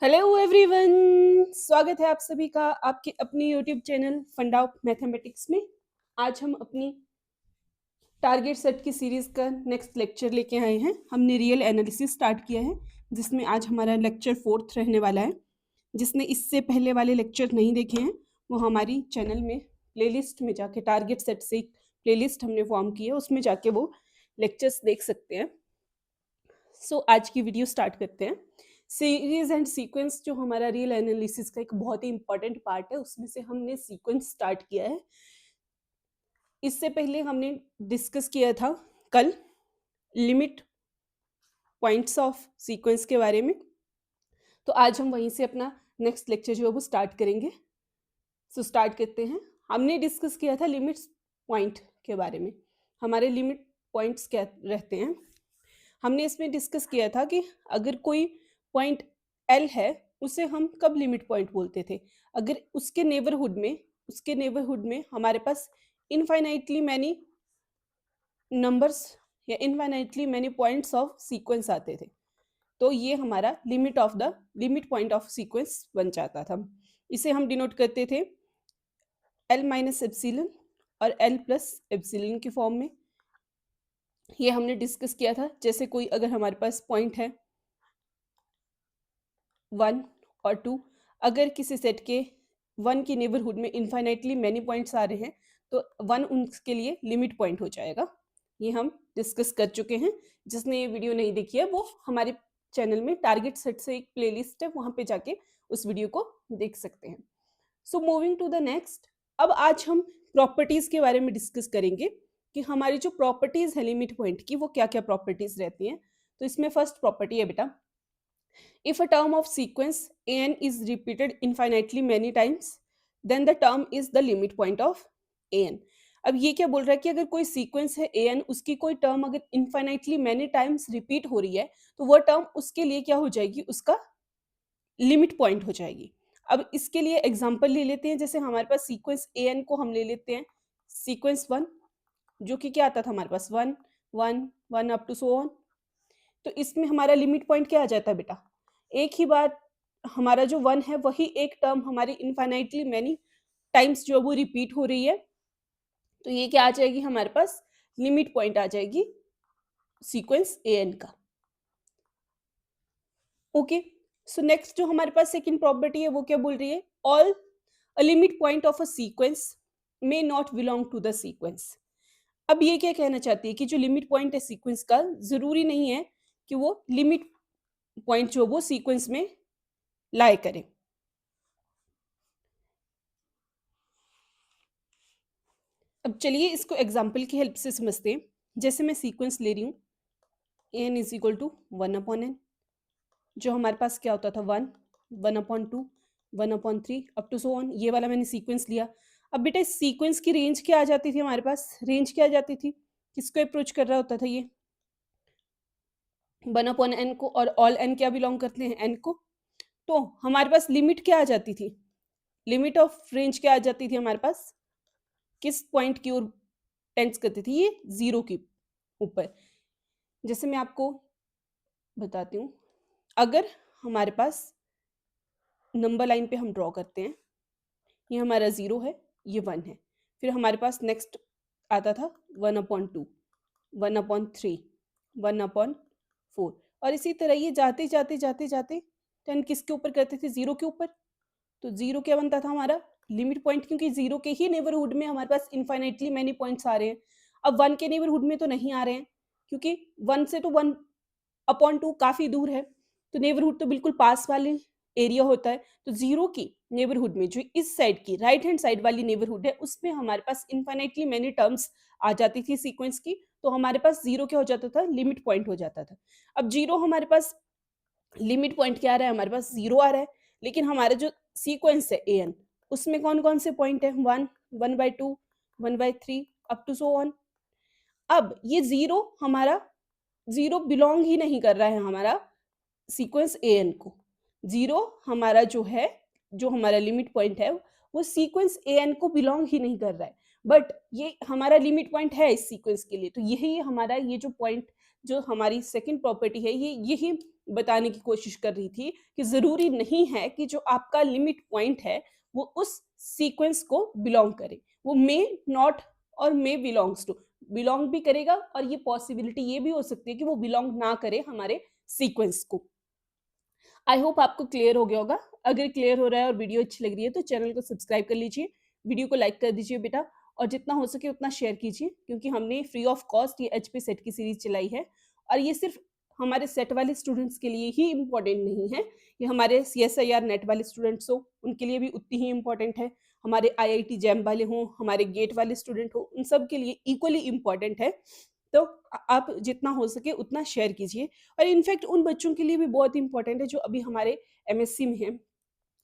Hello everyone, स्वागत है आप सभी का आपके अपने यूट्यूब चैनल फंडा ऑफ मैथमेटिक्स में। आज हम अपनी टारगेट सेट की सीरीज का नेक्स्ट लेक्चर लेके आए हैं। हमने रियल एनालिसिस स्टार्ट किया है, जिसमें आज हमारा लेक्चर 4 रहने वाला है। जिसने इससे पहले वाले लेक्चर नहीं देखे हैं वो हमारी चैनल में प्लेलिस्ट में जाके टारगेट सेट से एक प्लेलिस्ट हमने फॉर्म की है, उसमें जाके वो लेक्चर्स देख सकते हैं। सो आज की वीडियो स्टार्ट करते हैं। सीरीज एंड सीक्वेंस जो हमारा रियल एनालिसिस का एक बहुत ही इंपॉर्टेंट पार्ट है, उसमें से हमने सीक्वेंस स्टार्ट किया है। इससे पहले हमने डिस्कस किया था कल लिमिट पॉइंट्स ऑफ सीक्वेंस के बारे में, तो आज हम वहीं से अपना नेक्स्ट लेक्चर जो है वो स्टार्ट करेंगे। सो स्टार्ट करते हैं। हमने डिस्कस किया था लिमिट्स पॉइंट के बारे में। हमारे लिमिट पॉइंट्स क्या रहते हैं, हमने इसमें डिस्कस किया था कि अगर कोई पॉइंट एल है उसे हम कब लिमिट पॉइंट बोलते थे, अगर उसके नेबरहुड में हमारे पास इनफाइनाइटली मैनी नंबर्स या infinitely many points of sequence आते थे, तो ये हमारा लिमिट पॉइंट ऑफ सीक्वेंस बन जाता था। इसे हम डिनोट करते थे एल माइनस एप्सिलन और एल प्लस एप्सिलन के फॉर्म में। ये हमने डिस्कस किया था। जैसे कोई अगर हमारे पास पॉइंट है 1 और 2, अगर किसी सेट के 1 की नेबरहुड में इनफाइनाइटली मैनी पॉइंट्स आ रहे हैं तो 1 उनके लिए लिमिट पॉइंट हो जाएगा। ये हम डिस्कस कर चुके हैं। जिसने ये वीडियो नहीं देखी है वो हमारे चैनल में टारगेट सेट से एक प्लेलिस्ट है, वहां पे जाके उस वीडियो को देख सकते हैं। So moving to the next, अब आज हम प्रॉपर्टीज के बारे में डिस्कस करेंगे कि हमारी जो प्रॉपर्टीज है लिमिट पॉइंट की वो क्या क्या प्रॉपर्टीज रहती हैं। तो इसमें फर्स्ट प्रॉपर्टी है बेटा, if a term of sequence an is repeated infinitely many times then the term is the limit point of an। अब ये क्या बोल रहा है कि अगर कोई सीक्वेंस है an, उसकी कोई टर्म अगर इनफाइनाइटली मैनी टाइम्स रिपीट हो रही है तो वो टर्म उसके लिए क्या हो जाएगी, उसका लिमिट पॉइंट हो जाएगी। अब इसके लिए एग्जांपल ले लेते हैं। जैसे हमारे पास सीक्वेंस an को हम ले लेते हैं सीक्वेंस 1, जो कि क्या आता था हमारे पास 1 1 1 अप टू सो ऑन। तो इसमें हमारा लिमिट पॉइंट क्या आ जाता है बेटा, एक ही बार हमारा जो 1 है वही एक टर्म हमारी इनफाइनाइटली मैनी टाइम्स जो वो रिपीट हो रही है, तो ये क्या आ जाएगी हमारे पास, लिमिट पॉइंट आ जाएगी सीक्वेंस an का। ओके, सो नेक्स्ट जो हमारे पास सेकंड प्रॉपर्टी है वो क्या बोल रही है, all a limit point of a sequence may not belong to the sequence. अब ये क्या कहना चाहती है कि जो लिमिट पॉइंट है सीक्वेंस का, जरूरी नहीं है कि वो लिमिट पॉइंट जो वो सीक्वेंस में लाए करें। अब चलिए इसको एग्जाम्पल की हेल्प से समझते हैं। जैसे मैं सीक्वेंस ले रही हूँ N is equal to 1/n, जो हमारे पास क्या होता था 1 1/2 1/3 अप टू सो ऑन, ये वाला मैंने सीक्वेंस लिया। अब बेटा इस सीक्वेंस की रेंज क्या आ जाती थी हमारे पास, रेंज क्या आ जाती थी, किसको अप्रोच कर रहा होता था ये 1/n को, और ऑल n क्या बिलोंग करते हैं n को। तो हमारे पास लिमिट क्या आ जाती थी, लिमिट ऑफ रेंज क्या आ जाती थी हमारे पास, किस पॉइंट की ओर टेंस करती थी, ये 0 के ऊपर। जैसे मैं आपको बताती हूँ, अगर हमारे पास नंबर लाइन पे हम ड्रॉ करते हैं, ये हमारा 0 है, ये 1 है, फिर हमारे पास नेक्स्ट आता था 1/2 1/3 1/4, और इसी तरह ये जाते जाते जाते जाते 10 किसके ऊपर करते थे, 0 के ऊपर। तो 0 क्या बनता था हमारा लिमिट पॉइंट, क्योंकि 0 के ही नेबरहुड में हमारे पास इनफाइनाइटली मैनी पॉइंट्स आ रहे हैं। अब 1 के नेबरहुड में तो नहीं आ रहे हैं, क्योंकि 1 से तो 1/2 काफी दूर है, तो नेबरहुड तो बिल्कुल पास वाले एरिया होता है। तो 0 की नेबरहुड में जो इस साइड की राइट हैंड साइड वाली नेबरहुड है, उसमें हमारे पास इनफाइनाइटली मैनी टर्म्स आ जाती थी सीक्वेंस की, तो हमारे पास 0 क्या हो जाता था, लिमिट पॉइंट हो जाता था। अब 0 हमारे पास लिमिट पॉइंट क्या आ रहा है, हमारे पास 0 आ रहा है, लेकिन हमारा जो सीक्वेंस है an, उसमें कौन कौन से पॉइंट है 1 1/2 1/3 अप टू सो ऑन। अब ये 0 हमारा 0 बिलोंग ही नहीं कर रहा है हमारा सीक्वेंस an को। 0 हमारा जो है, जो हमारा लिमिट पॉइंट है वो सीक्वेंस an को बिलोंग ही नहीं कर रहा है, बट ये हमारा लिमिट पॉइंट है इस सीक्वेंस के लिए। तो यही हमारा ये जो पॉइंट जो हमारी सेकंड प्रॉपर्टी है ये यही बताने की कोशिश कर रही थी कि ज़रूरी नहीं है कि जो आपका लिमिट पॉइंट है वो उस सीक्वेंस को बिलॉन्ग करे। वो मे नॉट और मे बिलॉन्ग्स टू, बिलॉन्ग भी करेगा और ये पॉसिबिलिटी ये भी हो सकती है कि वो बिलॉन्ग ना करे हमारे सीक्वेंस को। आई होप आपको क्लियर हो गया होगा। अगर क्लियर हो रहा है और वीडियो अच्छी लग रही है तो चैनल को सब्सक्राइब कर लीजिए, वीडियो को लाइक कर दीजिए बेटा, और जितना हो सके उतना शेयर कीजिए, क्योंकि हमने फ्री ऑफ कॉस्ट ये एचपी सेट की सीरीज चलाई है और ये सिर्फ हमारे सेट वाले स्टूडेंट्स के लिए ही इम्पोर्टेंट नहीं है, ये हमारे सीएसआईआर नेट वाले स्टूडेंट्स हो उनके लिए भी उतनी ही इम्पोर्टेंट है, हमारे आईआईटी जैम वाले हों, हमारे गेट वाले स्टूडेंट हो, उन सब के लिए इक्वली इम्पोर्टेंट है। तो आप जितना हो सके उतना शेयर कीजिए, और इनफैक्ट उन बच्चों के लिए भी बहुत इंपॉर्टेंट है जो अभी हमारे एमएससी में हैं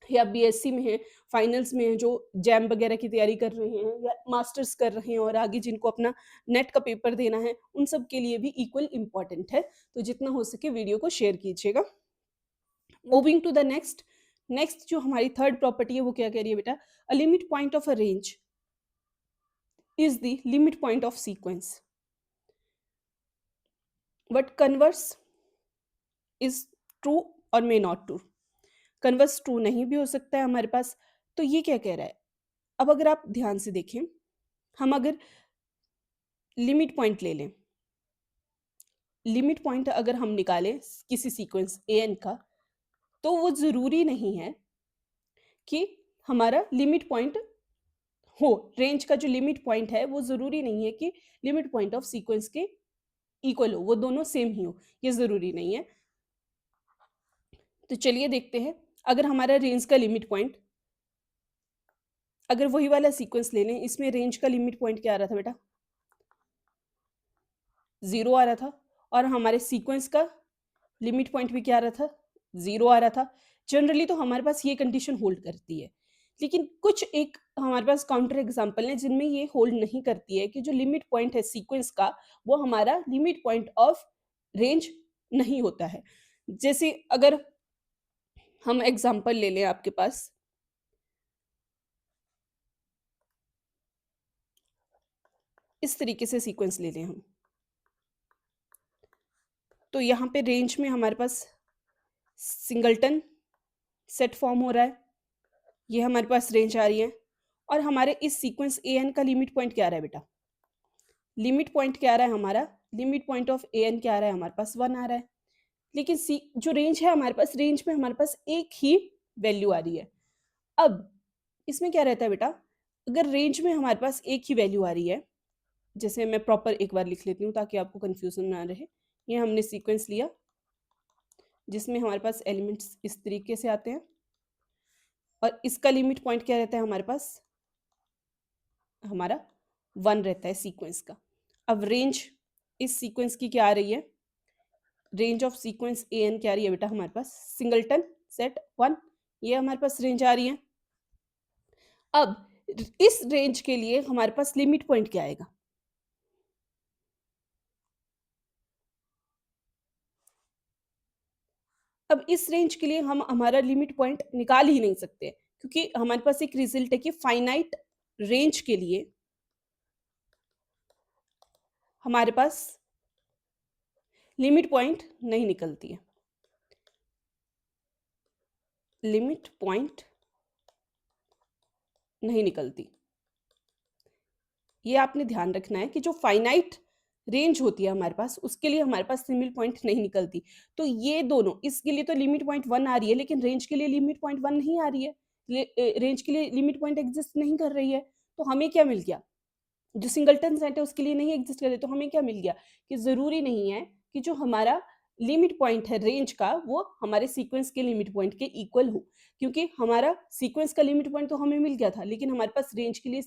या बीएससी में हैं, फाइनल्स में हैं, जो जैम वगैरह की तैयारी कर रहे हैं या मास्टर्स कर रहे हैं और आगे जिनको अपना नेट का पेपर देना है, उन सब के लिए भी इक्वल इम्पॉर्टेंट है। तो जितना हो सके वीडियो को शेयर कीजिएगा। मूविंग टू द नेक्स्ट जो हमारी थर्ड प्रॉपर्टी है वो क्या कह रही है बेटा? A limit point of a range is the limit point of sequence but converse is true और may not true. Converse true नहीं भी हो सकता है हमारे पास। तो ये क्या कह रहा है? अब अगर आप ध्यान से देखें, हम अगर लिमिट पॉइंट ले लें, लिमिट पॉइंट अगर हम निकालें किसी सीक्वेंस ए एन का, तो वो ज़रूरी नहीं है कि हमारा लिमिट पॉइंट हो। रेंज का जो लिमिट पॉइंट है वो ज़रूरी नहीं है कि लिमिट पॉइंट ऑफ सीक्वेंस के इक्वल हो, वो दोनों सेम ही हो, ये ज़रूरी नहीं है। तो चलिए देखते हैं, अगर हमारा रेंज का लिमिट पॉइंट, अगर वही वाला सीक्वेंस ले लें, इसमें रेंज का लिमिट पॉइंट क्या आ रहा था बेटा? 0 आ रहा था, और हमारे सीक्वेंस का लिमिट पॉइंट भी क्या आ रहा था? 0 आ रहा था। जनरली तो हमारे पास ये कंडीशन होल्ड करती है, लेकिन कुछ एक हमारे पास काउंटर एग्जांपल है जिनमें ये होल्ड नहीं करती है कि जो लिमिट पॉइंट है सीक्वेंस का वो हमारा लिमिट पॉइंट ऑफ रेंज नहीं होता है। जैसे अगर हम एग्जांपल ले लें, आपके पास इस तरीके से सीक्वेंस ले लें हम, तो यहाँ पे रेंज में हमारे पास सिंगलटन सेट फॉर्म हो रहा है, ये हमारे पास रेंज आ रही है, और हमारे इस सीक्वेंस ए एन का लिमिट पॉइंट क्या आ रहा है बेटा? लिमिट पॉइंट क्या आ रहा है हमारा? Limit point of a n क्या आ रहा है हमारे पास? 1 आ रहा है। लेकिन सी जो रेंज है हमारे पास, रेंज में हमारे पास एक ही वैल्यू आ रही है। अब इसमें क्या रहता है बेटा? अगर रेंज में हमारे पास एक ही वैल्यू आ रही है, जैसे मैं प्रॉपर एक बार लिख लेती हूँ ताकि आपको कंफ्यूजन ना रहे। ये हमने सीक्वेंस लिया जिसमें हमारे पास एलिमेंट्स इस तरीके से आते हैं, और इसका लिमिट पॉइंट क्या रहता है हमारे पास? हमारा 1 रहता है सीक्वेंस का। अब रेंज इस सीक्वेंस की क्या आ रही है? Range of sequence a n क्या आ रही है बेटा हमारे पास? सिंगलटन सेट 1, ये हमारे पास रेंज आ रही है। अब इस रेंज के लिए हमारे पास लिमिट पॉइंट क्या आएगा? अब इस रेंज के लिए हम हमारा लिमिट पॉइंट निकाल ही नहीं सकते, क्योंकि हमारे पास एक रिजल्ट है कि फाइनाइट रेंज के लिए हमारे पास लिमिट पॉइंट नहीं निकलती है। लिमिट पॉइंट नहीं निकलती, ये आपने ध्यान रखना है कि जो फाइनाइट रेंज होती है हमारे पास, उसके लिए हमारे पास लिमिट पॉइंट नहीं निकलती। तो ये दोनों, इसके लिए तो लिमिट पॉइंट 1 आ रही है, लेकिन रेंज के लिए लिमिट पॉइंट 1 नहीं आ रही है। रेंज के लिए लिमिट पॉइंट एग्जिस्ट नहीं कर रही है। तो हमें क्या मिल गया? जो सिंगलटन सेट है उसके लिए नहीं एग्जिस्ट कर रहे, तो हमें क्या मिल गया कि ज़रूरी नहीं है कि जो हमारा लिमिट पॉइंट है रेंज का वो हमारे सीक्वेंस के लिमिट पॉइंट के इक्वल हो, क्योंकि हमारा सीक्वेंस का लिमिट पॉइंट तो हमें मिल गया था, लेकिन हमारे पास रेंज के लिए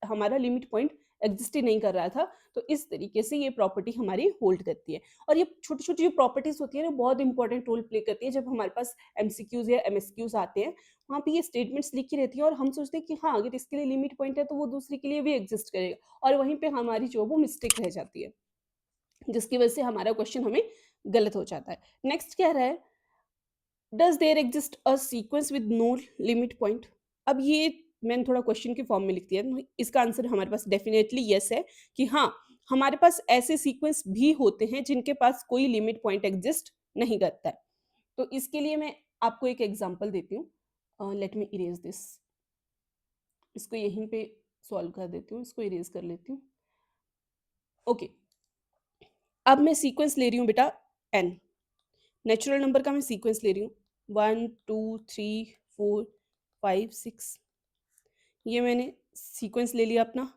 हमारा लिमिट पॉइंट एग्जिस्ट ही नहीं कर रहा था। तो इस तरीके से ये प्रॉपर्टी हमारी होल्ड करती है, और ये छोटी छोटी जो प्रॉपर्टीज होती है ना बहुत इंपॉर्टेंट रोल प्ले करती है। जब हमारे पास एमसीक्यूज या एमएसक्यूज आते हैं, वहाँ पे ये स्टेटमेंट्स लिखी रहती है और हम सोचते हैं कि हाँ अगर इसके लिए लिमिट पॉइंट है तो वो दूसरे के लिए भी एग्जिस्ट करेगा, और वहीं पे हमारी जो वो मिस्टेक रह जाती है, जिसकी वजह से हमारा क्वेश्चन हमें गलत हो जाता है। नेक्स्ट क्या रहा है? Does there exist a sequence with no limit point? अब ये मैंने थोड़ा क्वेश्चन के फॉर्म में लिख दिया, तो इसका आंसर हमारे पास डेफिनेटली यस है कि हाँ, हमारे पास ऐसे सीक्वेंस भी होते हैं जिनके पास कोई लिमिट पॉइंट एग्जिस्ट नहीं करता है। तो इसके लिए मैं आपको एक एग्जांपल देती हूँ। लेट मी इरेज दिस, इसको यहीं पे सॉल्व कर देती हूँ, इसको इरेज कर लेती हूँ। ओके, अब मैं सीक्वेंस ले रही हूँ बेटा n, नेचुरल नंबर का मैं सीक्वेंस ले रही हूँ 1 2 3 4 5 6, ये मैंने सीक्वेंस ले लिया अपना।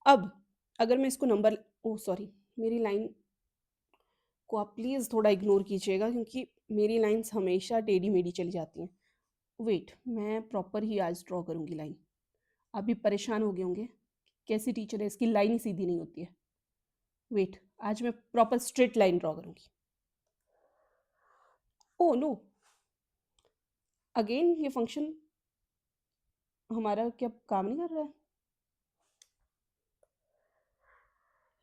अब अगर मैं इसको नंबर, ओ सॉरी, मेरी लाइन को आप प्लीज़ थोड़ा इग्नोर कीजिएगा क्योंकि मेरी लाइंस हमेशा टेढ़ी मेढ़ी चली जाती हैं। वेट, मैं प्रॉपर ही आज ड्रॉ करूँगी लाइन। आप भी परेशान हो गए होंगे, कैसी टीचर है इसकी लाइन ही सीधी नहीं होती है। वेट, आज मैं प्रॉपर स्ट्रेट लाइन ड्रॉ करूँगी। ओ नो, अगेन ये फंक्शन हमारा क्या काम नहीं कर रहा है?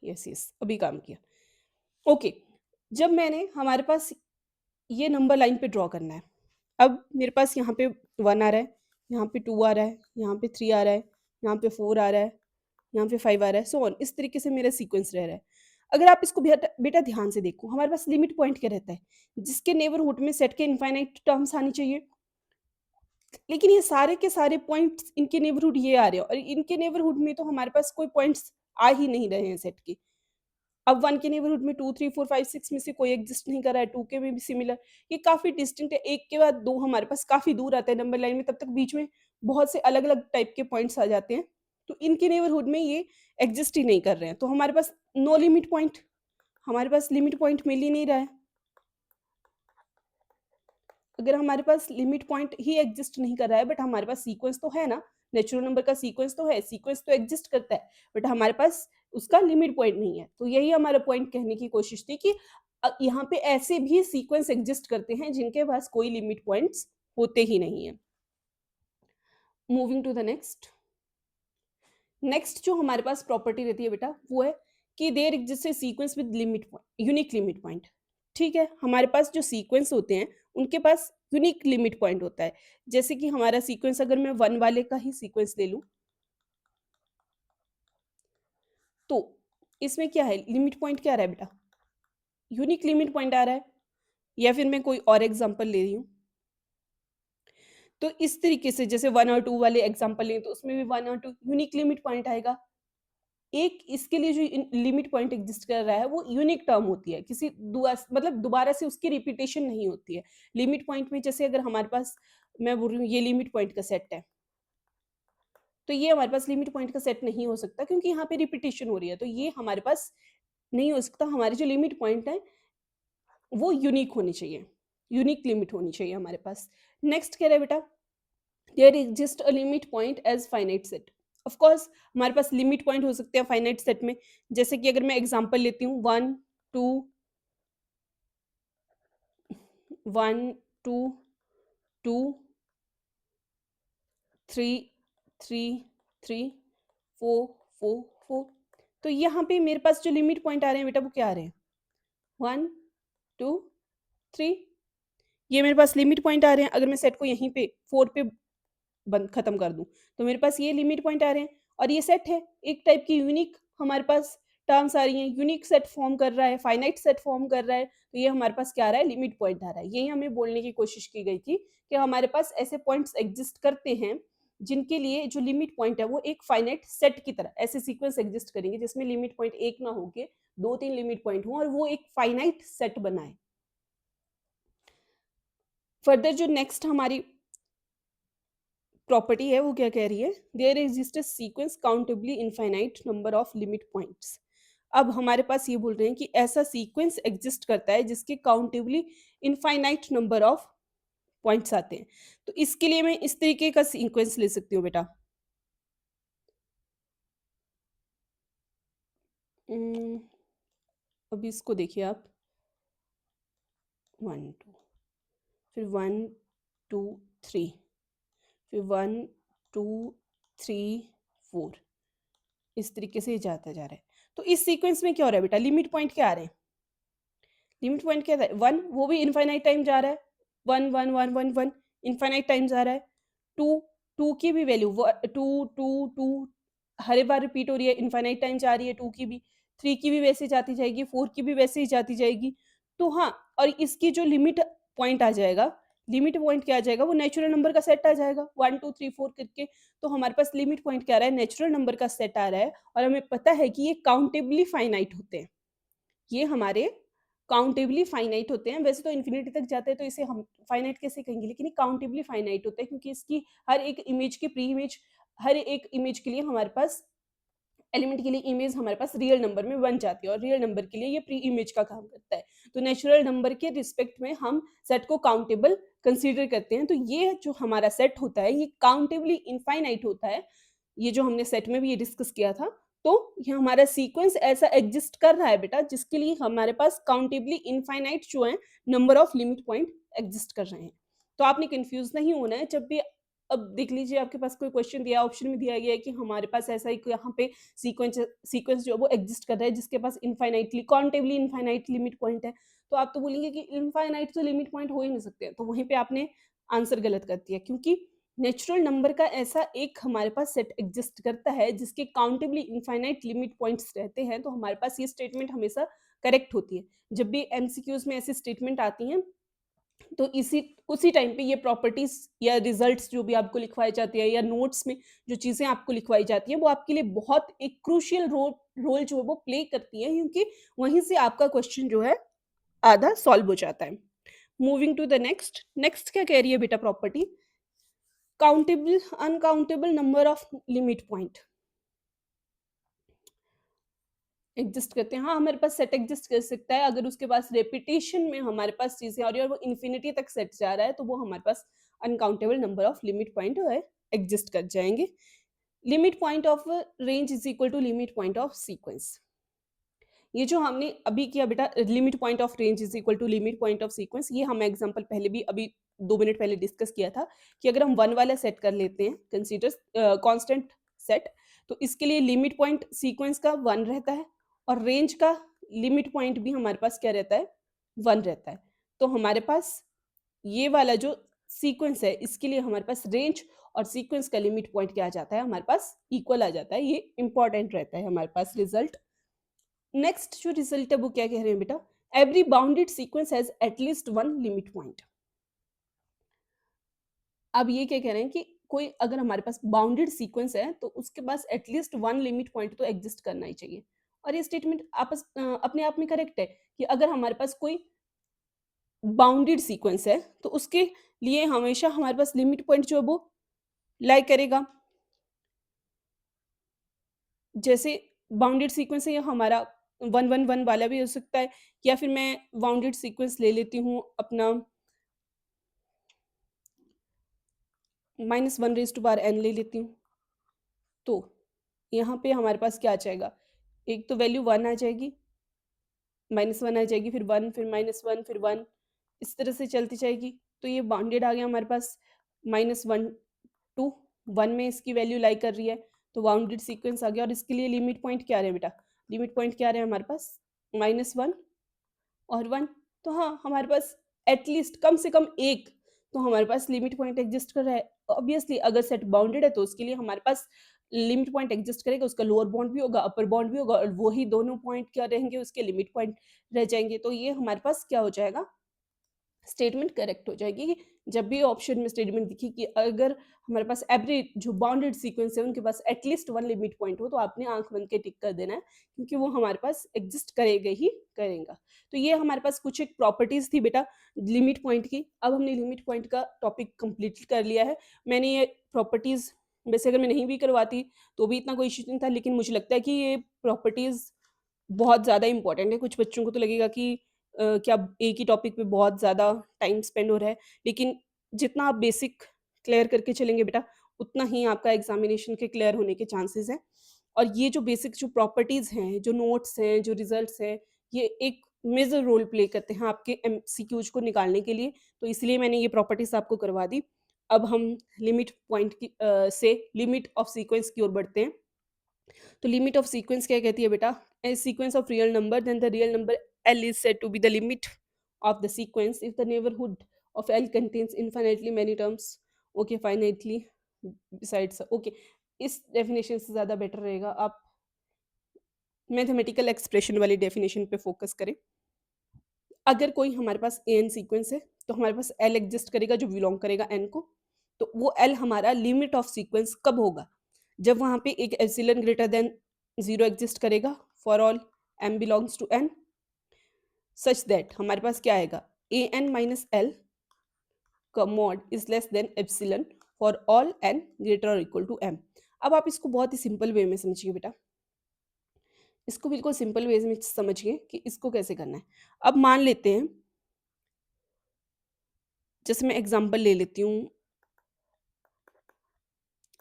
यस यस, अभी काम किया। ओके, जब मैंने हमारे पास ये नंबर लाइन पे ड्रॉ करना है, अब मेरे पास यहाँ पे 1 आ रहा है, यहाँ पे 2 आ रहा है, यहाँ पे 3 आ रहा है, यहाँ पे 4 आ रहा है, यहाँ पे 5 आ रहा है, सो ऑन। इस तरीके से मेरा सीक्वेंस रह रहा है। अगर आप इसको बेटा ध्यान से देखो, हमारे पास लिमिट पॉइंट क्या रहता है, जिसके नेबरहुड में सेट के इनफाइनाइट टर्म्स आनी चाहिए। लेकिन ये सारे के सारे पॉइंट्स, इनके नेबरहुड ये आ रहे हैं और इनके नेबरहुड में तो हमारे पास कोई पॉइंट्स आ ही नहीं रहे हैं सेट के। अब 1 के नेबरहुड में 2 3 4 5 6 में से कोई एग्जिस्ट नहीं कर रहा है, 2 के में भी सिमिलर। ये काफ़ी डिस्टिंक्ट है, एक के बाद 2 हमारे पास काफ़ी दूर आते हैं नंबर लाइन में, तब तक बीच में बहुत से अलग-अलग टाइप के पॉइंट्स आ जाते हैं। तो इनके नेबरहुड में ये एग्जिस्ट ही नहीं कर रहे हैं, तो हमारे पास नो लिमिट पॉइंट, हमारे पास लिमिट पॉइंट मिल ही नहीं रहा है। अगर हमारे पास लिमिट पॉइंट ही एग्जिस्ट नहीं कर रहा है, बट हमारे पास सीक्वेंस तो है ना, नेचुरल नंबर का सीक्वेंस तो है, सीक्वेंस तो एग्जिस्ट करता है, बट हमारे पास उसका लिमिट पॉइंट नहीं है। तो यही हमारा पॉइंट कहने की कोशिश थी कि यहाँ पे ऐसे भी सीक्वेंस एग्जिस्ट करते हैं जिनके पास कोई लिमिट पॉइंट्स होते ही नहीं है। Moving to the next, next जो हमारे पास प्रॉपर्टी रहती है बेटा, वो है कि there exist a sequence with limit point, unique limit point. ठीक है, हमारे पास जो सीक्वेंस होते हैं उनके पास यूनिक लिमिट पॉइंट होता है। जैसे कि हमारा सीक्वेंस, अगर मैं 1 वाले का ही सीक्वेंस ले लूं, तो इसमें क्या है, लिमिट पॉइंट क्या आ रहा है बेटा, यूनिक लिमिट पॉइंट आ रहा है। या फिर मैं कोई और एग्जांपल ले रही हूँ, तो इस तरीके से जैसे 1 और 2 वाले एग्जांपल लें तो उसमें भी 1 और 2 यूनिक लिमिट पॉइंट आएगा। एक इसके लिए जो लिमिट पॉइंट एग्जिस्ट कर रहा है वो यूनिक टर्म होती है, किसी मतलब दोबारा से उसकी रिपीटेशन नहीं होती है। लिमिट पॉइंट में जैसे अगर हमारे पास, मैं बोल रही हूँ ये लिमिट पॉइंट का सेट है, तो ये हमारे पास लिमिट पॉइंट का सेट नहीं हो सकता क्योंकि यहाँ पे रिपीटेशन हो रही है, तो ये हमारे पास नहीं हो सकता। हमारे जो लिमिट पॉइंट है वो यूनिक होनी चाहिए, यूनिक लिमिट होनी चाहिए हमारे पास। नेक्स्ट कह रहे हैं बेटा, there exist a limit point as finite set. Of course हमारे पास लिमिट पॉइंट हो सकते हैं फाइनाइट सेट में, जैसे कि अगर मैं एग्जांपल लेती हूँ 1 2 1 2 2 3 3 3 4 4 4, तो यहाँ पे मेरे पास जो लिमिट पॉइंट आ रहे हैं बेटा वो क्या आ रहे हैं, 1 2 3, ये मेरे पास लिमिट पॉइंट आ रहे हैं। अगर मैं सेट को यहीं पे 4 पे बंद खत्म कर दूं तो मेरे पास ये लिमिट पॉइंट आ रहे हैं, और ये सेट है एक टाइप की यूनिक, हमारे पास टर्म्स आ रही हैं, यूनिक सेट फॉर्म कर रहा है, फाइनाइट सेट फॉर्म कर रहा है, तो ये हमारे पास क्या आ रहा है, लिमिट पॉइंट आ रहा है। यही हमें बोलने की कोशिश की गई थी कि हमारे पास ऐसे पॉइंट्स एग्जिस्ट करते हैं जिनके लिए जो लिमिट पॉइंट है वो एक फाइनाइट सेट की तरह, ऐसे सीक्वेंस एग्जिस्ट करेंगे जिसमें लिमिट पॉइंट एक ना होके 2 3 लिमिट पॉइंट हो और वो एक फाइनाइट सेट बनाए। फर्दर जो नेक्स्ट हमारी प्रॉपर्टी है वो क्या कह रही है, there exist a sequence countably infinite number of limit points. अब हमारे पास ये बोल रहे हैं कि ऐसा सीक्वेंस एग्जिस्ट करता है जिसके countably infinite number of points आते हैं। तो इसके लिए मैं इस तरीके का सीक्वेंस ले सकती हूँ बेटा, अभी इसको देखिए आप, 1 2, फिर 1 2 3, फिर 1 2 3 4, इस तरीके से ये जाता जा रहा है। तो इस सीक्वेंस में क्या हो रहा है बेटा, लिमिट पॉइंट क्या आ रहे हैं, लिमिट पॉइंट क्या था, 1, वो भी इनफाइनाइट टाइम जा रहा है, 1 1 1 1 1 इनफाइनाइट टाइम जा रहा है। 2 2 की भी वैल्यू 2 2 2 हर बार रिपीट हो रही है, इनफाइनाइट टाइम जा रही है 2 की भी। 3 की भी वैसे जाती जाएगी, 4 की भी वैसे ही जाती जाएगी। तो हाँ, और इसकी जो लिमिट पॉइंट आ जाएगा, लिमिट पॉइंट क्या आ जाएगा, वो नेचुरल नंबर का सेट आ जाएगा 1 2 3 4 करके। तो हमारे पास लिमिट पॉइंट क्या आ रहा है, नेचुरल नंबर का सेट आ रहा है, और हमें पता है कि ये काउंटेबली फाइनाइट होते हैं। ये हमारे काउंटेबली फाइनाइट होते हैं। वैसे तो इन्फिनिटी तक जाते हैं तो इसे हम फाइनाइट कैसे कहेंगे, लेकिन ये काउंटेबली फाइनाइट होते हैं, क्योंकि इसकी हर एक इमेज की प्री इमेज, हर एक इमेज के लिए हमारे पास, एलिमेंट के लिए इमेज हमारे पास रियल नंबर में बन जाती है, और रियल नंबर के लिए ये प्री इमेज का काम करता है। तो नेचुरल नंबर के रिस्पेक्ट में हम सेट को काउंटेबल कंसीडर करते हैं। तो ये जो हमारा सेट होता है, ये काउंटेबली इनफाइनाइट होता है। ये जो हमने सेट में भी ये डिस्कस किया था। तो ये हमारा सीक्वेंस ऐसा एग्जिस्ट कर रहा है बेटा, जिसके लिए हमारे पास काउंटेबली इनफाइनाइट जो है number of limit point exist कर रहे हैं। तो आपने कंफ्यूज नहीं होना है जब भी। अब देख लीजिए, आपके पास कोई क्वेश्चन दिया, ऑप्शन में दिया गया है कि हमारे पास ऐसा एक यहाँ पे सीक्वेंस सीक्वेंस जो है वो एग्जिस्ट कर रहा है, जिसके पास infinitely countably infinite limit point है। तो आप तो बोलेंगे कि इनफाइनाइट तो लिमिट पॉइंट हो ही नहीं सकते, तो वहीं पे आपने आंसर गलत कर दिया, क्योंकि नेचुरल नंबर का ऐसा एक हमारे पास सेट एग्जिस्ट करता है जिसके काउंटेबली इनफाइनाइट लिमिट पॉइंट्स रहते हैं। तो हमारे पास ये स्टेटमेंट हमेशा करेक्ट होती है। जब भी एमसीक्यूज में ऐसी स्टेटमेंट आती हैं, तो इसी उसी टाइम पे ये प्रॉपर्टीज या रिजल्ट्स जो भी आपको लिखवाई जाती है, या नोट्स में जो चीजें आपको लिखवाई जाती हैं, वो आपके लिए बहुत एक क्रूशियल रोल रोल जो है वो प्ले करती है, क्योंकि वहीं से आपका क्वेश्चन जो है आधा सॉल्व हो जाता है। Moving to the next, next क्या कह रही है बेटा property, countable uncountable number of limit point exist करते हैं। हाँ, हमारे पास सेट एग्जिस्ट कर सकता है अगर उसके पास रेपिटेशन में हमारे पास चीजें आ रही है और वो इन्फिनिटी तक सेट जा रहा है, तो वो हमारे पास uncountable number of limit point exist कर जाएंगे। Limit point of range is equal to limit point of sequence. ये जो हमने अभी किया बेटा, limit point of range is equal to limit point of sequence, ये हम एग्जांपल पहले भी अभी 2 मिनट पहले डिस्कस किया था कि अगर हम 1 वाला सेट कर लेते हैं, कंसीडर कांस्टेंट सेट, तो इसके लिए लिमिट पॉइंट सीक्वेंस का 1 रहता है, और रेंज का लिमिट पॉइंट भी हमारे पास क्या रहता है, 1 रहता है। तो हमारे पास ये वाला जो सीक्वेंस है, इसके लिए हमारे पास रेंज और सीक्वेंस का लिमिट पॉइंट क्या आ जाता है, हमारे पास इक्वल आ जाता है। ये इंपॉर्टेंट रहता है हमारे पास रिजल्ट। नेक्स्ट जो रिजल्ट है वो क्या कह रहे हैं बेटा, every bounded sequence has at least 1 limit point. अब ये क्या कह रहे हैं कि कोई अगर हमारे पास बाउंडेड सीक्वेंस है, तो उसके पास एटलीस्ट 1 लिमिट पॉइंट तो एग्जिस्ट करना ही चाहिए। और ये स्टेटमेंट अपने आप में करेक्ट है कि अगर हमारे पास कोई बाउंडेड सीक्वेंस है, तो उसके लिए हमेशा हमारे पास लिमिट पॉइंट जो है वो लाई करेगा। जैसे बाउंडेड सीक्वेंस है, या हमारा 1 1 1 वाला भी हो सकता है, या फिर मैं बाउंडेड सीक्वेंस ले लेती हूँ अपना -1 ले लेती हूँ। तो यहाँ पे हमारे पास क्या आ जाएगा, एक तो वैल्यू 1 आ जाएगी, -1 आ जाएगी, फिर 1, फिर -1, फिर 1, इस तरह से चलती जाएगी। तो ये बाउंडेड आ गया हमारे पास, -1 टू 1 में इसकी वैल्यू लाई कर रही है, तो बाउंडेड सीक्वेंस आ गया। और इसके लिए लिमिट पॉइंट क्या आ रहे हैं बेटा, लिमिट पॉइंट क्या आ रहे हैं हमारे पास, -1 और 1। तो हाँ, हमारे पास एटलीस्ट कम से कम एक तो हमारे पास लिमिट पॉइंट एग्जिस्ट कर रहा है। ऑब्वियसली अगर सेट बाउंडेड है, तो उसके लिए हमारे पास लिमिट पॉइंट एग्जिस्ट करेगा, उसका लोअर बाउंड भी होगा, अपर बाउंड भी होगा, और वही दोनों पॉइंट क्या रहेंगे, उसके लिमिट पॉइंट रह जाएंगे। तो ये हमारे पास क्या हो जाएगा, स्टेटमेंट करेक्ट हो जाएगी कि जब भी ऑप्शन में स्टेटमेंट दिखी कि अगर हमारे पास एवरी जो बाउंडेड सीक्वेंस है उनके पास एटलीस्ट 1 लिमिट पॉइंट हो, तो आपने आंख बंद के टिक कर देना है, क्योंकि वो हमारे पास एग्जिस्ट करेगा ही करेगा। तो ये हमारे पास कुछ एक प्रॉपर्टीज थी बेटा लिमिट पॉइंट की। अब हमने लिमिट पॉइंट का टॉपिक कंप्लीट कर लिया है। मैंने ये प्रॉपर्टीज, वैसे अगर मैं नहीं भी करवाती तो भी इतना कोई इश्यू नहीं था, लेकिन मुझे लगता है कि ये प्रॉपर्टीज बहुत ज़्यादा इंपॉर्टेंट है। कुछ बच्चों को तो लगेगा कि क्या एक ही टॉपिक पे बहुत ज़्यादा टाइम स्पेंड हो रहा है, लेकिन जितना आप बेसिक क्लियर करके चलेंगे बेटा, उतना ही आपका एग्जामिनेशन के क्लियर होने के चांसेस हैं। और ये जो बेसिक जो प्रॉपर्टीज़ हैं, जो नोट्स हैं, जो रिजल्ट्स हैं, ये एक मेजर रोल प्ले करते हैं आपके एमसीक्यूज को निकालने के लिए। तो इसलिए मैंने ये प्रॉपर्टीज़ आपको करवा दी। अब हम लिमिट पॉइंट की से लिमिट ऑफ सीक्वेंस की ओर बढ़ते हैं। तो लिमिट ऑफ सीक्वेंस क्या कहती है बेटा, a sequence of real number then the real number L is said to be the limit of the sequence if the neighborhood of L contains infinitely many terms, okay, finitely besides, okay, इस definition से ज़्यादा better रहेगा। आप mathematical expression वाली definition पे focus करें। अगर कोई हमारे पास एन सीक्वेंस है तो हमारे पास एल एग्जिस्ट करेगा जो बिलोंग करेगा एन को। तो वो एल हमारा लिमिट ऑफ सीक्वेंस कब होगा? जब वहां पे एक एप्सिलॉन ग्रेटर देन 0 एग्जिस्ट करेगा for all m belongs to N, such that हमारे पास क्या आएगा, ए एन माइनस एल का mod is less than epsilon for all n greater और इक्वल टू एम। अब आप इसको बहुत ही सिंपल वे में समझिए बेटा, इसको बिल्कुल सिंपल वे में समझिए कि इसको कैसे करना है। अब मान लेते हैं, जैसे मैं एग्जांपल ले लेती हूँ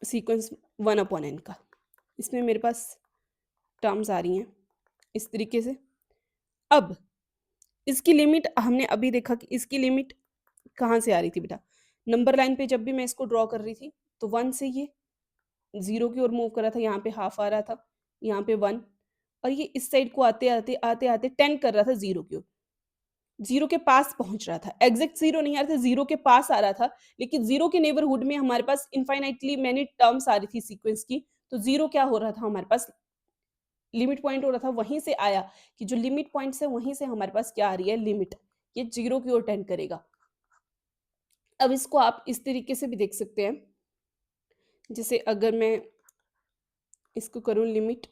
सीक्वेंस 1/n का। इसमें मेरे पास टर्म्स आ रही हैं इस तरीके से। अब इसकी लिमिट हमने अभी देखा कि इसकी लिमिट कहाँ से आ रही थी बेटा, नंबर लाइन पे जब भी मैं इसको ड्रॉ कर रही थी तो 1 से ये 0 की ओर मूव कर रहा था, यहाँ पे हाफ आ रहा था, यहाँ पे 1, और ये इस साइड को आते आते आते आते 10 कर रहा था 0 की ओर, 0 के पास पहुंच रहा था। एग्जैक्ट 0 नहीं आ रहा था, 0 के पास आ रहा था, लेकिन 0 के नेबरहुड में हमारे पास इनफाइनाइटली मैनी टर्म्स आ रही थी सीक्वेंस की। तो 0 क्या हो रहा था, हमारे पास लिमिट पॉइंट हो रहा था, वहीं से आया कि जो लिमिट पॉइंट है वहीं से हमारे पास क्या आ रही है, लिमिट, ये 0 की ओर टेंड करेगा। अब इसको आप इस तरीके से भी देख सकते हैं, जैसे अगर मैं इसको करूं limit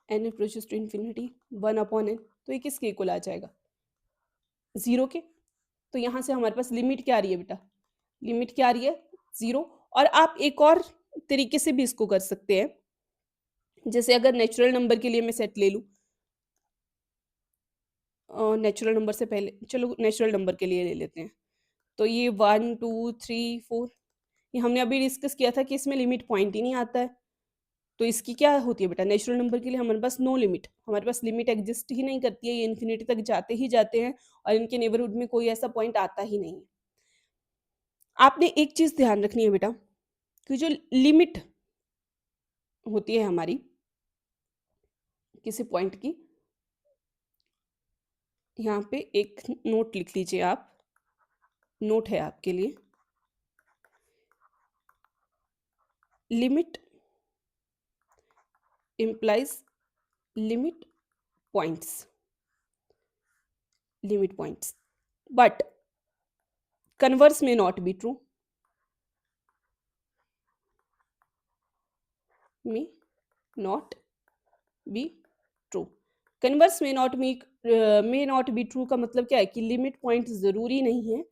n approaches to infinity 1/n, तो ये किसके इक्वल आ जाएगा, 0 के। तो यहाँ से हमारे पास लिमिट क्या आ रही है बेटा, लिमिट क्या आ रही है, 0। और आप एक और तरीके से भी इसको कर सकते हैं, जैसे अगर नेचुरल नंबर के लिए मैं सेट ले लूँ, नेचुरल नंबर से पहले चलो नेचुरल नंबर के लिए ले लेते हैं। तो ये 1 2 3 4, ये हमने अभी डिस्कस किया था कि इसमें लिमिट पॉइंट ही नहीं आता है। तो इसकी क्या होती है बेटा, नेचुरल नंबर के लिए हमारे पास नो लिमिट, हमारे पास लिमिट एग्जिस्ट ही नहीं करती है, ये इन्फिनिटी तक जाते ही जाते हैं और इनके नेबरहुड में कोई ऐसा पॉइंट आता ही नहीं है। आपने एक चीज ध्यान रखनी है बेटा कि जो लिमिट होती है हमारी किसी पॉइंट की, यहाँ पे एक नोट लिख लीजिए आप, नोट है आपके लिए, limit implies limit points, but converse may not be true, may not be true। Converse may not be true का मतलब क्या है कि लिमिट पॉइंट जरूरी नहीं है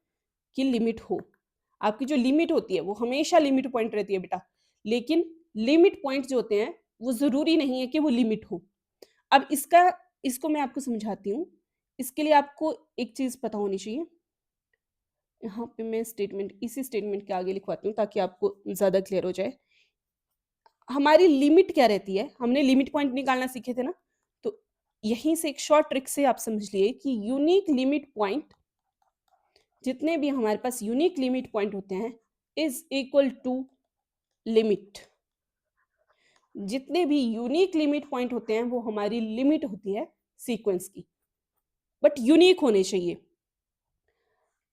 कि लिमिट हो। आपकी जो लिमिट होती है वो हमेशा लिमिट पॉइंट रहती है बेटा, लेकिन लिमिट पॉइंट जो होते हैं वो जरूरी नहीं है कि वो लिमिट हो। अब इसको मैं आपको समझाती हूँ। इसके लिए आपको एक चीज पता होनी चाहिए, यहाँ पे मैं स्टेटमेंट इसी स्टेटमेंट के आगे लिखवाती हूँ ताकि आपको ज्यादा क्लियर हो जाए। हमारी लिमिट क्या रहती है, हमने लिमिट पॉइंट निकालना सीखे थे ना, तो यहीं से एक शॉर्ट ट्रिक से आप समझ लिए कि यूनिक लिमिट पॉइंट, जितने भी हमारे पास यूनिक लिमिट पॉइंट होते हैं इज इक्वल टू लिमिट। जितने भी यूनिक लिमिट पॉइंट होते हैं वो हमारी लिमिट होती है सीक्वेंस की, बट यूनिक होने चाहिए।